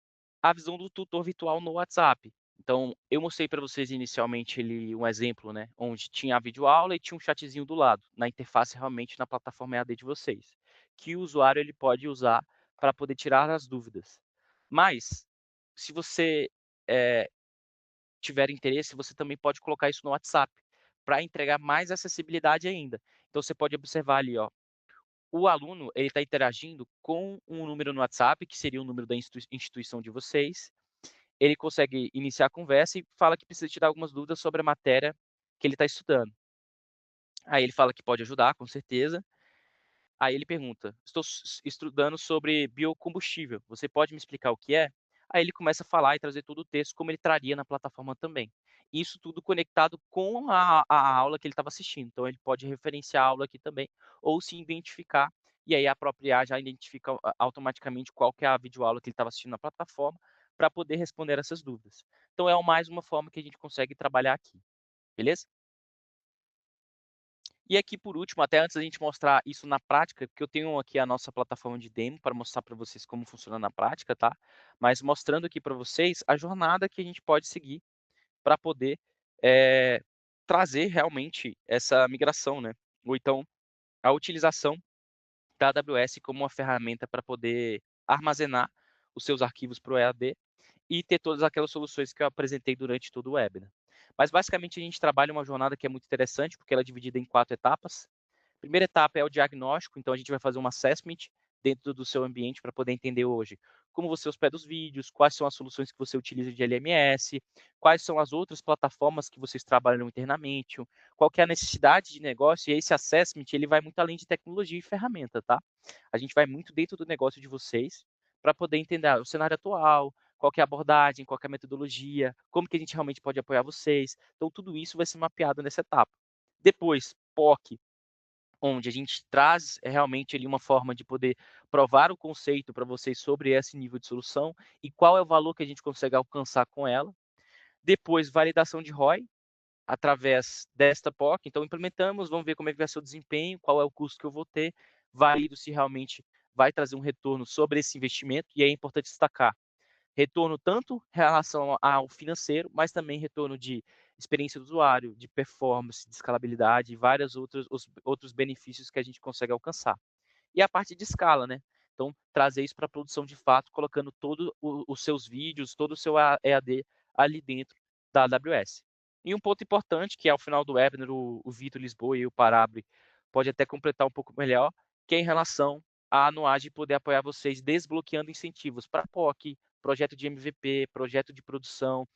a visão do tutor virtual no WhatsApp. Então, eu mostrei para vocês inicialmente um exemplo, né, onde tinha a videoaula e tinha um chatzinho do lado, na interface realmente na plataforma EAD de vocês, que o usuário ele pode usar para poder tirar as dúvidas. Mas, se você tiver interesse, você também pode colocar isso no WhatsApp, para entregar mais acessibilidade ainda. Então, você pode observar ali, ó, o aluno ele está interagindo com um número no WhatsApp, que seria o número da instituição de vocês. Ele consegue iniciar a conversa e fala que precisa tirar algumas dúvidas sobre a matéria que ele está estudando. Aí ele fala que pode ajudar, com certeza. Aí ele pergunta: estou estudando sobre biocombustível, você pode me explicar o que é? Aí ele começa a falar e trazer todo o texto como ele traria na plataforma também. Isso tudo conectado com a aula que ele estava assistindo. Então ele pode referenciar a aula aqui também, ou se identificar, e aí a própria IA já identifica automaticamente qual que é a videoaula que ele estava assistindo na plataforma, para poder responder essas dúvidas. Então é mais uma forma que a gente consegue trabalhar aqui, beleza? E aqui, por último, até antes da gente mostrar isso na prática, porque eu tenho aqui a nossa plataforma de demo para mostrar para vocês como funciona na prática, tá? Mas mostrando aqui para vocês a jornada que a gente pode seguir para poder trazer realmente essa migração, né? Ou então a utilização da AWS como uma ferramenta para poder armazenar os seus arquivos para o EAD e ter todas aquelas soluções que eu apresentei durante todo o webinar. Mas basicamente a gente trabalha uma jornada que é muito interessante, porque ela é dividida em 4 etapas. Primeira etapa é o diagnóstico, então a gente vai fazer um assessment dentro do seu ambiente para poder entender hoje como você hospeda os vídeos, quais são as soluções que você utiliza de LMS, quais são as outras plataformas que vocês trabalham internamente, qual que é a necessidade de negócio, e esse assessment ele vai muito além de tecnologia e ferramenta, tá? A gente vai muito dentro do negócio de vocês para poder entender o cenário atual, qual que é a abordagem, qual que é a metodologia, como que a gente realmente pode apoiar vocês. Então, tudo isso vai ser mapeado nessa etapa. Depois, POC, onde a gente traz realmente ali uma forma de poder provar o conceito para vocês sobre esse nível de solução e qual é o valor que a gente consegue alcançar com ela. Depois, validação de ROI, através desta POC. Então, implementamos, vamos ver como é que vai ser o desempenho, qual é o custo que eu vou ter, valido se realmente vai trazer um retorno sobre esse investimento, e é importante destacar, retorno tanto em relação ao financeiro, mas também retorno de experiência do usuário, de performance, de escalabilidade e vários outros benefícios que a gente consegue alcançar. E a parte de escala, né? Então, trazer isso para a produção de fato, colocando todos os seus vídeos, todo o seu EAD ali dentro da AWS. E um ponto importante, que é ao final do webinar, o Vitor Lisboa e o Parabre pode até completar um pouco melhor, que é em relação à Anuage poder apoiar vocês desbloqueando incentivos para POC, projeto de MVP, projeto de produção,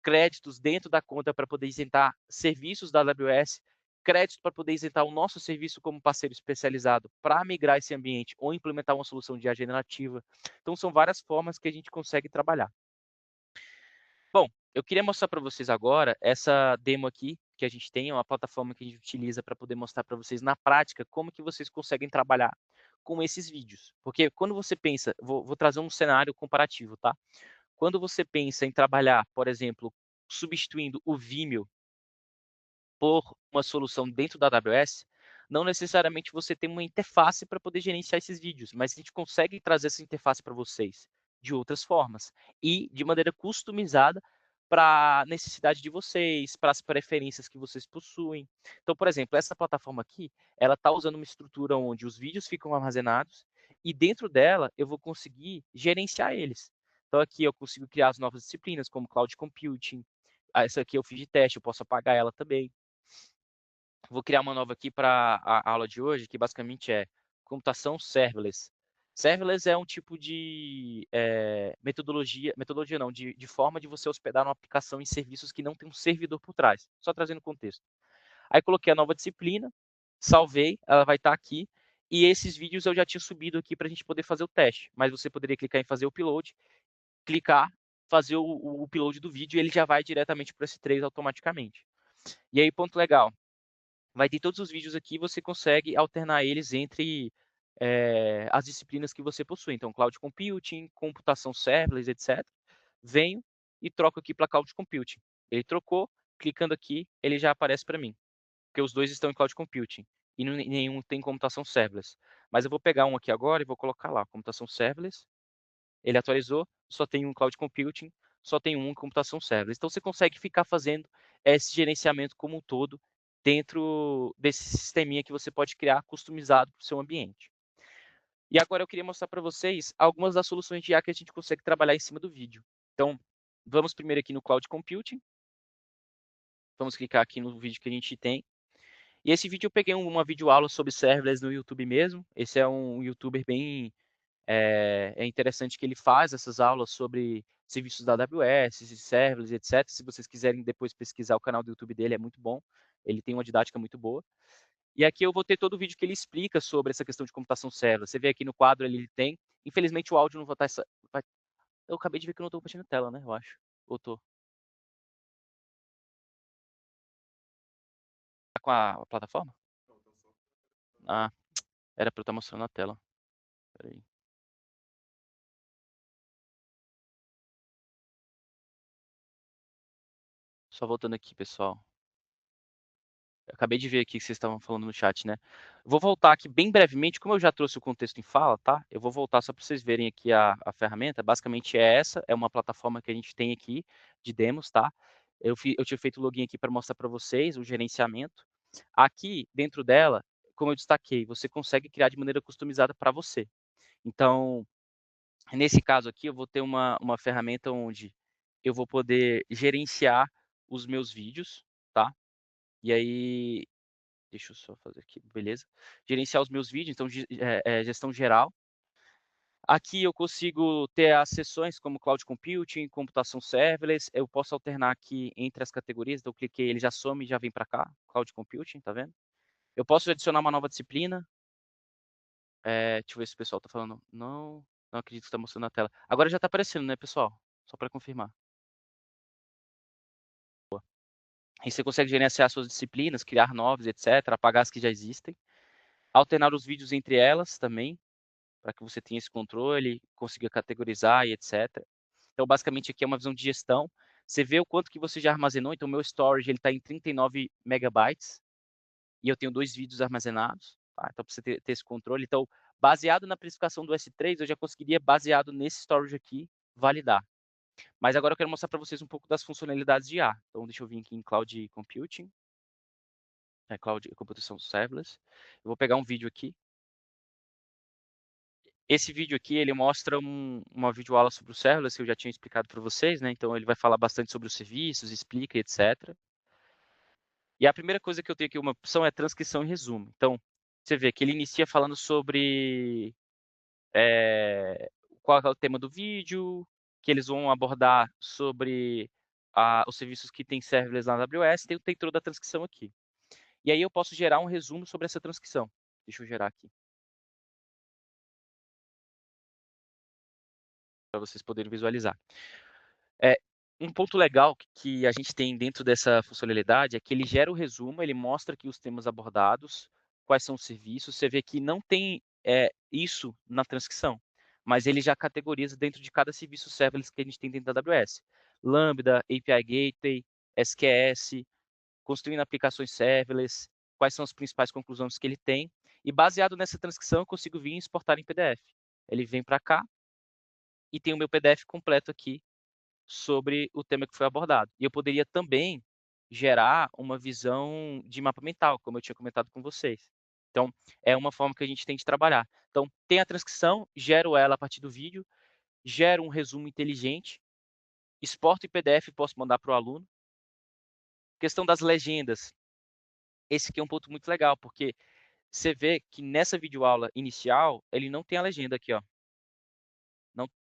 créditos dentro da conta para poder isentar serviços da AWS, créditos para poder isentar o nosso serviço como parceiro especializado para migrar esse ambiente ou implementar uma solução de IA generativa. Então, são várias formas que a gente consegue trabalhar. Bom, eu queria mostrar para vocês agora essa demo aqui que a gente tem, uma plataforma que a gente utiliza para poder mostrar para vocês na prática como que vocês conseguem trabalhar com esses vídeos. Porque quando você pensa, vou trazer um cenário comparativo, tá? Quando você pensa em trabalhar, por exemplo, substituindo o Vimeo por uma solução dentro da AWS, não necessariamente você tem uma interface para poder gerenciar esses vídeos, mas a gente consegue trazer essa interface para vocês de outras formas e de maneira customizada para a necessidade de vocês, para as preferências que vocês possuem. Então, por exemplo, essa plataforma aqui, ela está usando uma estrutura onde os vídeos ficam armazenados e dentro dela eu vou conseguir gerenciar eles. Então, aqui eu consigo criar as novas disciplinas, como Cloud Computing. Essa aqui eu fiz de teste, eu posso apagar ela também. Vou criar uma nova aqui para a aula de hoje, que basicamente é computação serverless. Serverless é um tipo de metodologia não, de forma de você hospedar uma aplicação em serviços que não tem um servidor por trás. Só trazendo contexto. Aí coloquei a nova disciplina, salvei, ela vai estar aqui. E esses vídeos eu já tinha subido aqui para a gente poder fazer o teste. Mas você poderia clicar em fazer o upload, clicar, fazer o upload do vídeo e ele já vai diretamente para o S3 automaticamente. E aí, ponto legal. Vai ter todos os vídeos aqui, você consegue alternar eles entre as disciplinas que você possui. Então, Cloud Computing, computação serverless, etc. Venho e troco aqui para Cloud Computing. Ele trocou, clicando aqui, ele já aparece para mim. Porque os dois estão em Cloud Computing e nenhum tem computação serverless. Mas eu vou pegar um aqui agora e vou colocar lá, computação serverless. Ele atualizou, só tem um Cloud Computing, só tem um computação serverless. Então, você consegue ficar fazendo esse gerenciamento como um todo dentro desse sisteminha que você pode criar customizado para o seu ambiente. E agora eu queria mostrar para vocês algumas das soluções de IA que a gente consegue trabalhar em cima do vídeo. Então, vamos primeiro aqui no Cloud Computing. Vamos clicar aqui no vídeo que a gente tem. E esse vídeo eu peguei uma videoaula sobre serverless no YouTube mesmo. Esse é um youtuber bem é interessante que ele faz essas aulas sobre serviços da AWS, serverless, etc. Se vocês quiserem depois pesquisar o canal do YouTube dele, é muito bom. Ele tem uma didática muito boa. E aqui eu vou ter todo o vídeo que ele explica sobre essa questão de computação serverless. Você vê aqui no quadro ele tem. Infelizmente o áudio não vai estar. Eu acabei de ver que eu não estou compartilhando tela, né? Eu acho. Ou tô. Tá com a plataforma? Ah, era para eu estar mostrando a tela. Peraí. Só voltando aqui, pessoal. Eu acabei de ver aqui que vocês estavam falando no chat, né? Vou voltar aqui bem brevemente, como eu já trouxe o contexto em fala, tá? Eu vou voltar só para vocês verem aqui a ferramenta. Basicamente é essa, é uma plataforma que a gente tem aqui de demos, tá? Eu tinha feito o login aqui para mostrar para vocês o gerenciamento. Aqui, dentro dela, como eu destaquei, você consegue criar de maneira customizada para você. Então, nesse caso aqui, eu vou ter uma ferramenta onde eu vou poder gerenciar os meus vídeos, tá? E aí, Deixa eu só fazer aqui, beleza. Gerenciar os meus vídeos, então gestão geral. Aqui eu consigo ter as seções como Cloud Computing, computação serverless. Eu posso alternar aqui entre as categorias, então eu cliquei, ele já some e já vem para cá, Cloud Computing, tá vendo? Eu posso adicionar uma nova disciplina. Deixa eu ver se o pessoal está falando. Não acredito que está mostrando na tela. Agora já está aparecendo, né, pessoal? Só para confirmar. Boa. Aí você consegue gerenciar suas disciplinas, criar novas, etc., apagar as que já existem. Alternar os vídeos entre elas também, para que você tenha esse controle, consiga categorizar e etc. Então, basicamente, aqui é uma visão de gestão. Você vê o quanto que você já armazenou. Então, o meu storage está em 39 megabytes e eu tenho 2 vídeos armazenados. Tá? Então, para você ter esse controle. Então, baseado na precificação do S3, eu já conseguiria, baseado nesse storage aqui, validar. Mas agora eu quero mostrar para vocês um pouco das funcionalidades de IA. Então, deixa eu vir aqui em Cloud Computing. Cloud Computação Serverless. Eu vou pegar um vídeo aqui. Esse vídeo aqui, ele mostra uma videoaula sobre o serverless, que eu já tinha explicado para vocês, né? Então, ele vai falar bastante sobre os serviços, explica, etc. E a primeira coisa que eu tenho aqui, uma opção, é transcrição e resumo. Então, você vê que ele inicia falando sobre qual é o tema do vídeo, que eles vão abordar sobre os serviços que tem serverless na AWS, tem toda a transcrição aqui. E aí eu posso gerar um resumo sobre essa transcrição. Deixa eu gerar aqui, para vocês poderem visualizar. Um ponto legal que a gente tem dentro dessa funcionalidade é que ele gera o resumo, ele mostra aqui os temas abordados, quais são os serviços. Você vê que não tem isso na transcrição, mas ele já categoriza dentro de cada serviço serverless que a gente tem dentro da AWS. Lambda, API Gateway, SQS, construindo aplicações serverless, quais são as principais conclusões que ele tem. E baseado nessa transcrição, eu consigo vir e exportar em PDF. Ele vem para cá e tem o meu PDF completo aqui sobre o tema que foi abordado. E eu poderia também gerar uma visão de mapa mental, como eu tinha comentado com vocês. Então, é uma forma que a gente tem de trabalhar. Então, tem a transcrição, gero ela a partir do vídeo, gero um resumo inteligente, exporto em PDF e posso mandar para o aluno. Questão das legendas. Esse aqui é um ponto muito legal, porque você vê que nessa videoaula inicial, ele não tem a legenda aqui, ó.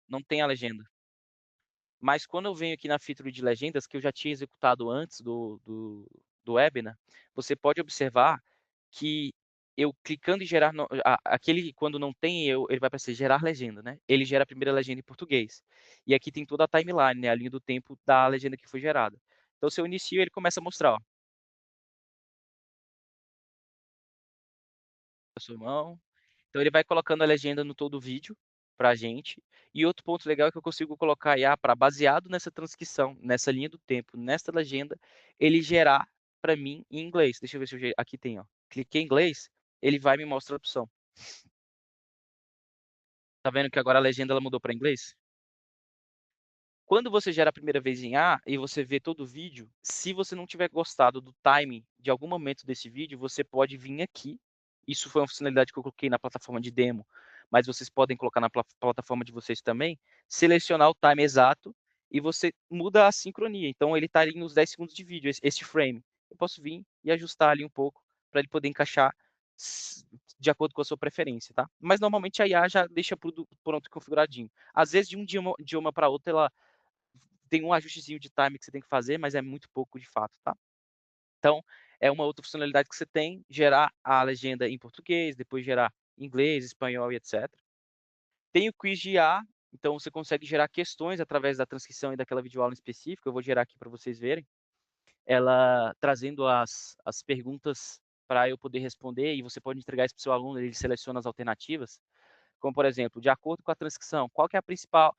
Não tem a legenda. Mas quando eu venho aqui na feature de legendas, que eu já tinha executado antes do webinar, você pode observar que eu clicando em gerar, aquele quando não tem, ele vai aparecer gerar legenda, né? Ele gera a primeira legenda em português. E aqui tem toda a timeline, né? A linha do tempo da legenda que foi gerada. Então, se eu inicio, ele começa a mostrar, ó. A sua mão. Então, ele vai colocando a legenda no todo o vídeo para a gente. E outro ponto legal é que eu consigo colocar IA para, baseado nessa transcrição, nessa linha do tempo, nessa legenda, ele gerar para mim em inglês. Deixa eu ver se eu aqui tem, ó. Cliquei em inglês, ele vai me mostrar a opção. Tá vendo que agora a legenda ela mudou para inglês? Quando você gera a primeira vez em A e você vê todo o vídeo, se você não tiver gostado do timing de algum momento desse vídeo, você pode vir aqui. Isso foi uma funcionalidade que eu coloquei na plataforma de demo, mas vocês podem colocar na plataforma de vocês também, selecionar o time exato e você muda a sincronia. Então, ele está ali nos 10 segundos de vídeo, este frame. Eu posso vir e ajustar ali um pouco para ele poder encaixar de acordo com a sua preferência, tá? Mas, normalmente, a IA já deixa pronto configuradinho. Às vezes, de um idioma para outro, ela tem um ajustezinho de time que você tem que fazer, mas é muito pouco de fato, tá? Então, é uma outra funcionalidade que você tem, gerar a legenda em português, depois gerar inglês, espanhol e etc. Tem o quiz de IA, então você consegue gerar questões através da transcrição e daquela videoaula específica. Eu vou gerar aqui para vocês verem. Ela trazendo as perguntas para eu poder responder, e você pode entregar isso para o seu aluno, ele seleciona as alternativas. Como, por exemplo, de acordo com a transcrição, qual que é a principal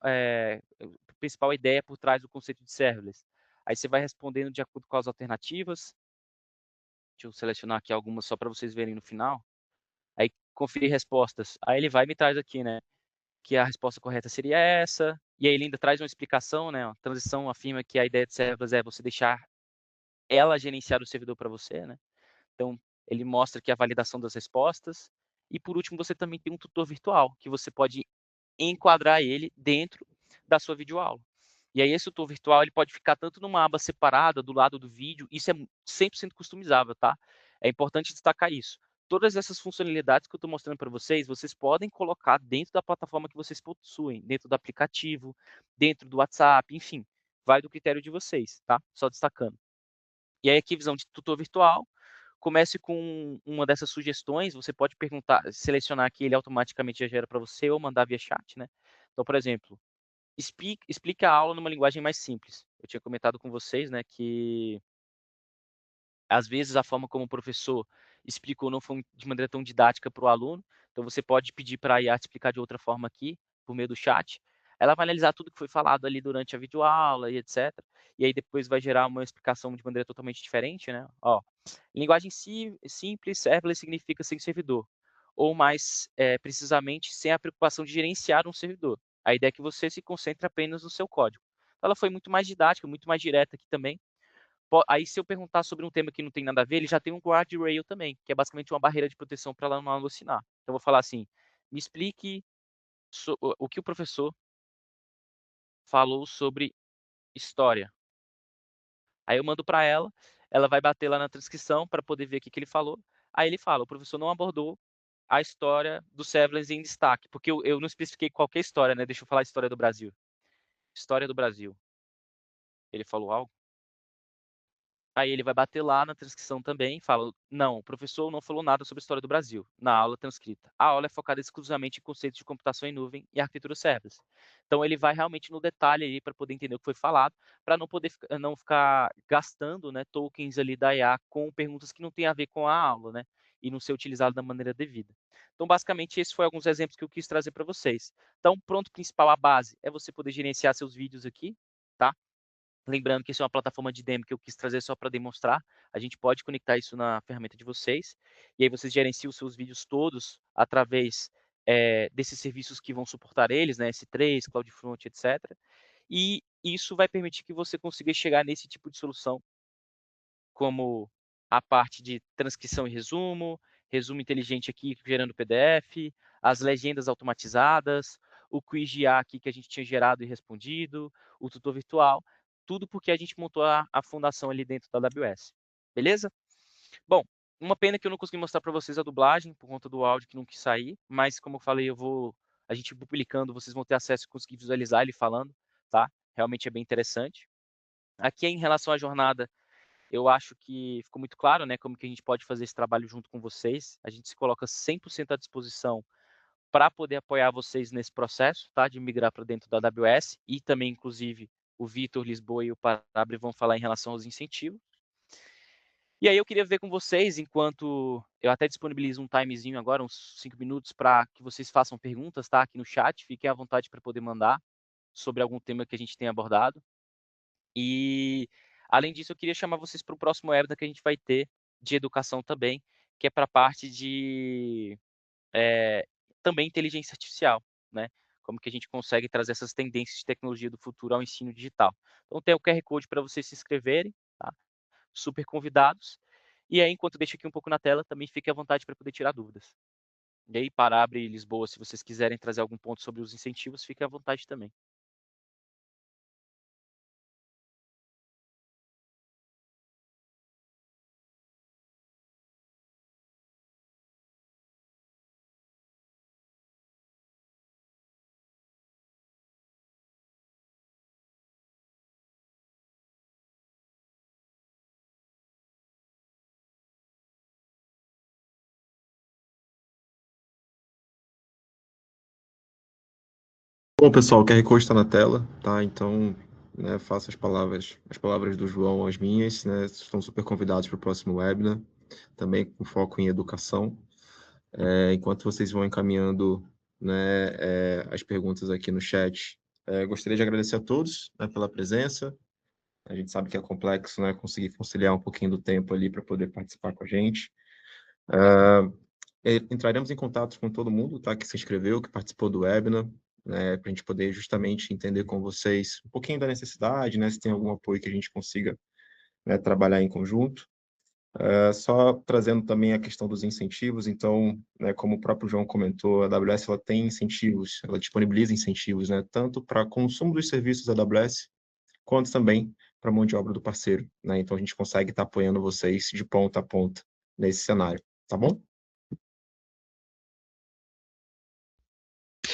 ideia por trás do conceito de serverless? Aí você vai respondendo de acordo com as alternativas. Deixa eu selecionar aqui algumas só para vocês verem no final. Aí, conferir respostas. Aí ele vai e me traz aqui, né? Que a resposta correta seria essa. E aí ele ainda traz uma explicação, né? A transição afirma que a ideia de serverless é você deixar ela gerenciar o servidor para você, né? Então, ele mostra aqui a validação das respostas. E, por último, você também tem um tutor virtual, que você pode enquadrar ele dentro da sua videoaula. E aí esse tutor virtual ele pode ficar tanto numa aba separada do lado do vídeo, isso é 100% customizável, tá? É importante destacar isso. Todas essas funcionalidades que eu estou mostrando para vocês, vocês podem colocar dentro da plataforma que vocês possuem, dentro do aplicativo, dentro do WhatsApp, enfim, vai do critério de vocês, tá? Só destacando. E aí aqui, visão de tutor virtual, comece com uma dessas sugestões, você pode perguntar, selecionar aqui, ele automaticamente já gera para você ou mandar via chat, né? Então, por exemplo, explique a aula numa linguagem mais simples. Eu tinha comentado com vocês, né, que às vezes a forma como o professor explicou não foi de maneira tão didática para o aluno, então você pode pedir para a IA te explicar de outra forma aqui, por meio do chat. Ela vai analisar tudo que foi falado ali durante a videoaula e etc. E aí depois vai gerar uma explicação de maneira totalmente diferente, né? Ó, linguagem simples, serverless significa sem servidor, ou mais precisamente, sem a preocupação de gerenciar um servidor. A ideia é que você se concentre apenas no seu código. Ela foi muito mais didática, muito mais direta aqui também. Aí, se eu perguntar sobre um tema que não tem nada a ver, ele já tem um guardrail também, que é basicamente uma barreira de proteção para ela não alucinar. Então, eu vou falar assim: me explique o que o professor falou sobre história. Aí eu mando para ela, ela vai bater lá na transcrição para poder ver o que ele falou. Aí ele fala: o professor não abordou a história do serverless em destaque, porque eu não especifiquei qualquer história, né? Deixa eu falar a história do Brasil. História do Brasil. Ele falou algo? Aí ele vai bater lá na transcrição também e fala: não, o professor não falou nada sobre a história do Brasil na aula transcrita. A aula é focada exclusivamente em conceitos de computação em nuvem e arquitetura serverless. Então ele vai realmente no detalhe aí para poder entender o que foi falado, para não ficar gastando, né, tokens ali da IA com perguntas que não têm a ver com a aula, né, e não ser utilizado da maneira devida. Então, basicamente, esses foram alguns exemplos que eu quis trazer para vocês. Então, pronto principal, a base, é você poder gerenciar seus vídeos aqui, tá? Lembrando que isso é uma plataforma de demo que eu quis trazer só para demonstrar. A gente pode conectar isso na ferramenta de vocês. E aí vocês gerenciam os seus vídeos todos através desses serviços que vão suportar eles, né? S3, CloudFront, etc. E isso vai permitir que você consiga chegar nesse tipo de solução, como a parte de transcrição e resumo, resumo inteligente aqui gerando PDF, as legendas automatizadas, o quiz de IA aqui que a gente tinha gerado e respondido, o tutor virtual, tudo porque a gente montou a fundação ali dentro da AWS. Beleza? Bom, uma pena que eu não consegui mostrar para vocês a dublagem por conta do áudio que não quis sair, mas como eu falei, a gente publicando, vocês vão ter acesso e conseguir visualizar ele falando, tá? Realmente é bem interessante. Aqui em relação à jornada, eu acho que ficou muito claro, né, como que a gente pode fazer esse trabalho junto com vocês. A gente se coloca 100% à disposição para poder apoiar vocês nesse processo, tá, de migrar para dentro da AWS, e também, inclusive, o Vitor, Lisboa e o Parabre vão falar em relação aos incentivos. E aí eu queria ver com vocês, enquanto eu até disponibilizo um timezinho agora, uns 5 minutos, para que vocês façam perguntas, tá, aqui no chat. Fiquem à vontade para poder mandar sobre algum tema que a gente tenha abordado. E, além disso, eu queria chamar vocês para o próximo webinar que a gente vai ter de educação também, que é para a parte de também inteligência artificial, né? Como que a gente consegue trazer essas tendências de tecnologia do futuro ao ensino digital. Então, tem o QR Code para vocês se inscreverem, tá? Super convidados. E aí, enquanto eu deixo aqui um pouco na tela, também fique à vontade para poder tirar dúvidas. E aí, Parabre e Lisboa, se vocês quiserem trazer algum ponto sobre os incentivos, fique à vontade também. Bom, pessoal, o QR Code está na tela, tá? Então, né, faça as palavras do João as minhas, né? Estão super convidados para o próximo webinar, também com foco em educação. Enquanto vocês vão encaminhando, né, as perguntas aqui no chat, gostaria de agradecer a todos, né, pela presença. A gente sabe que é complexo, né, conseguir conciliar um pouquinho do tempo ali para poder participar com a gente. Entraremos em contato com todo mundo, tá, que se inscreveu, que participou do webinar, né, para a gente poder justamente entender com vocês um pouquinho da necessidade, né, se tem algum apoio que a gente consiga, né, trabalhar em conjunto. Só trazendo também a questão dos incentivos, então, né, como o próprio João comentou, a AWS ela tem incentivos, ela disponibiliza incentivos, né, tanto para consumo dos serviços da AWS, quanto também para a mão de obra do parceiro, né, então a gente consegue estar apoiando vocês de ponta a ponta, nesse cenário, tá bom?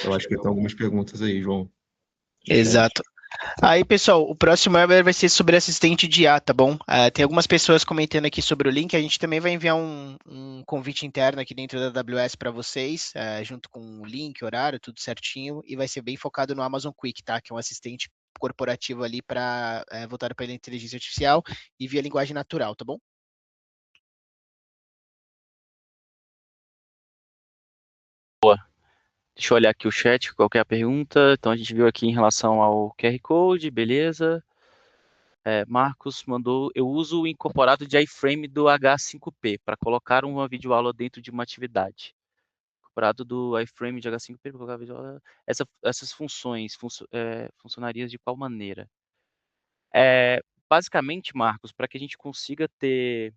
Eu acho que tem algumas perguntas aí, João. Exato. Aí, pessoal, o próximo webinar vai ser sobre assistente de IA, tá bom? Tem algumas pessoas comentando aqui sobre o link. A gente também vai enviar um convite interno aqui dentro da AWS para vocês, junto com o link, horário, tudo certinho. E vai ser bem focado no Amazon Quick, tá? Que é um assistente corporativo ali para voltado para a inteligência artificial e via linguagem natural, tá bom? Deixa eu olhar aqui o chat, qualquer pergunta. Então, a gente viu aqui em relação ao QR Code, beleza. Marcos mandou, eu uso o incorporado de iframe do H5P para colocar uma videoaula dentro de uma atividade. Incorporado do iframe de H5P para colocar a videoaula. Essas funções funcionariam de qual maneira? Basicamente, Marcos, para que a gente consiga ter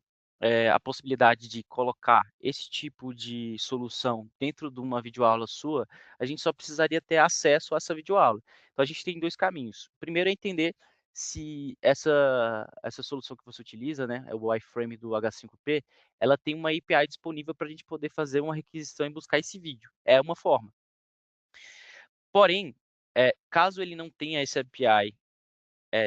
a possibilidade de colocar esse tipo de solução dentro de uma videoaula sua, a gente só precisaria ter acesso a essa videoaula. Então, a gente tem dois caminhos. O primeiro é entender se essa solução que você utiliza, né, o iframe do H5P, ela tem uma API disponível para a gente poder fazer uma requisição e buscar esse vídeo. É uma forma. Porém, caso ele não tenha essa API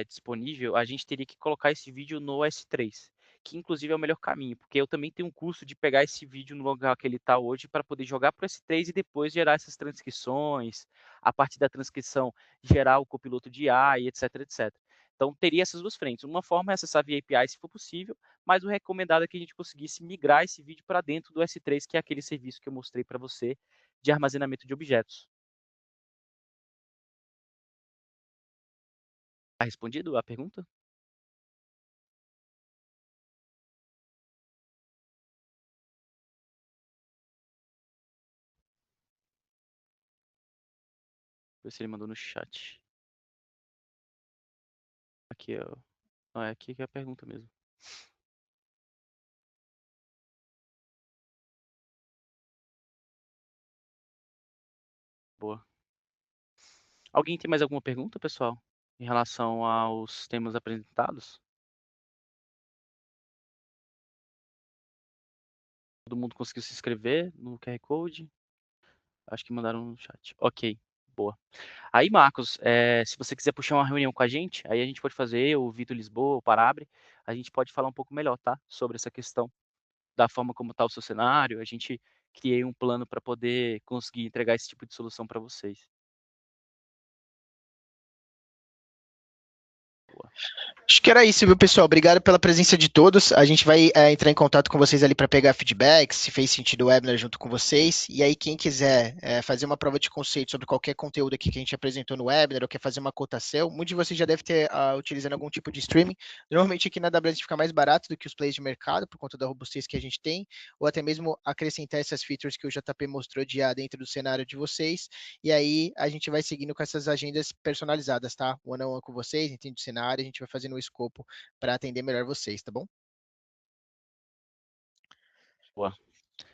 disponível, a gente teria que colocar esse vídeo no S3, que inclusive é o melhor caminho, porque eu também tenho um curso de pegar esse vídeo no lugar que ele está hoje para poder jogar para o S3 e depois gerar essas transcrições, a partir da transcrição gerar o copiloto de IA e etc, etc. Então, teria essas duas frentes. Uma forma é acessar via API, se for possível, mas o recomendado é que a gente conseguisse migrar esse vídeo para dentro do S3, que é aquele serviço que eu mostrei para você de armazenamento de objetos. Está respondido a pergunta? Vou ver se ele mandou no chat. Aqui, ó. Não, é aqui que é a pergunta mesmo. Boa. Alguém tem mais alguma pergunta, pessoal? Em relação aos temas apresentados? Todo mundo conseguiu se inscrever no QR Code? Acho que mandaram no chat. Ok, boa. Aí, Marcos, se você quiser puxar uma reunião com a gente, aí a gente pode fazer, eu, o Vitor Lisboa, o Parabre, a gente pode falar um pouco melhor, tá? Sobre essa questão da forma como está o seu cenário. A gente criei um plano para poder conseguir entregar esse tipo de solução para vocês. Boa. Acho que era isso, viu, pessoal? Obrigado pela presença de todos. A gente vai entrar em contato com vocês ali para pegar feedback, se fez sentido o webinar junto com vocês. E aí, quem quiser fazer uma prova de conceito sobre qualquer conteúdo aqui que a gente apresentou no webinar ou quer fazer uma cotação, muitos de vocês já devem ter utilizando algum tipo de streaming. Normalmente aqui na AWS fica mais barato do que os players de mercado, por conta da robustez que a gente tem, ou até mesmo acrescentar essas features que o JP mostrou de IA dentro do cenário de vocês. E aí, a gente vai seguindo com essas agendas personalizadas, tá? One-on-one com vocês, entende o cenário, a gente vai fazendo o escopo para atender melhor vocês, tá bom? Boa.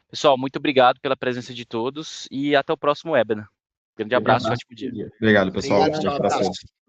Pessoal, muito obrigado pela presença de todos e até o próximo webinar. Grande abraço e ótimo dia. Obrigado, pessoal. Obrigado, pessoal. Abraço.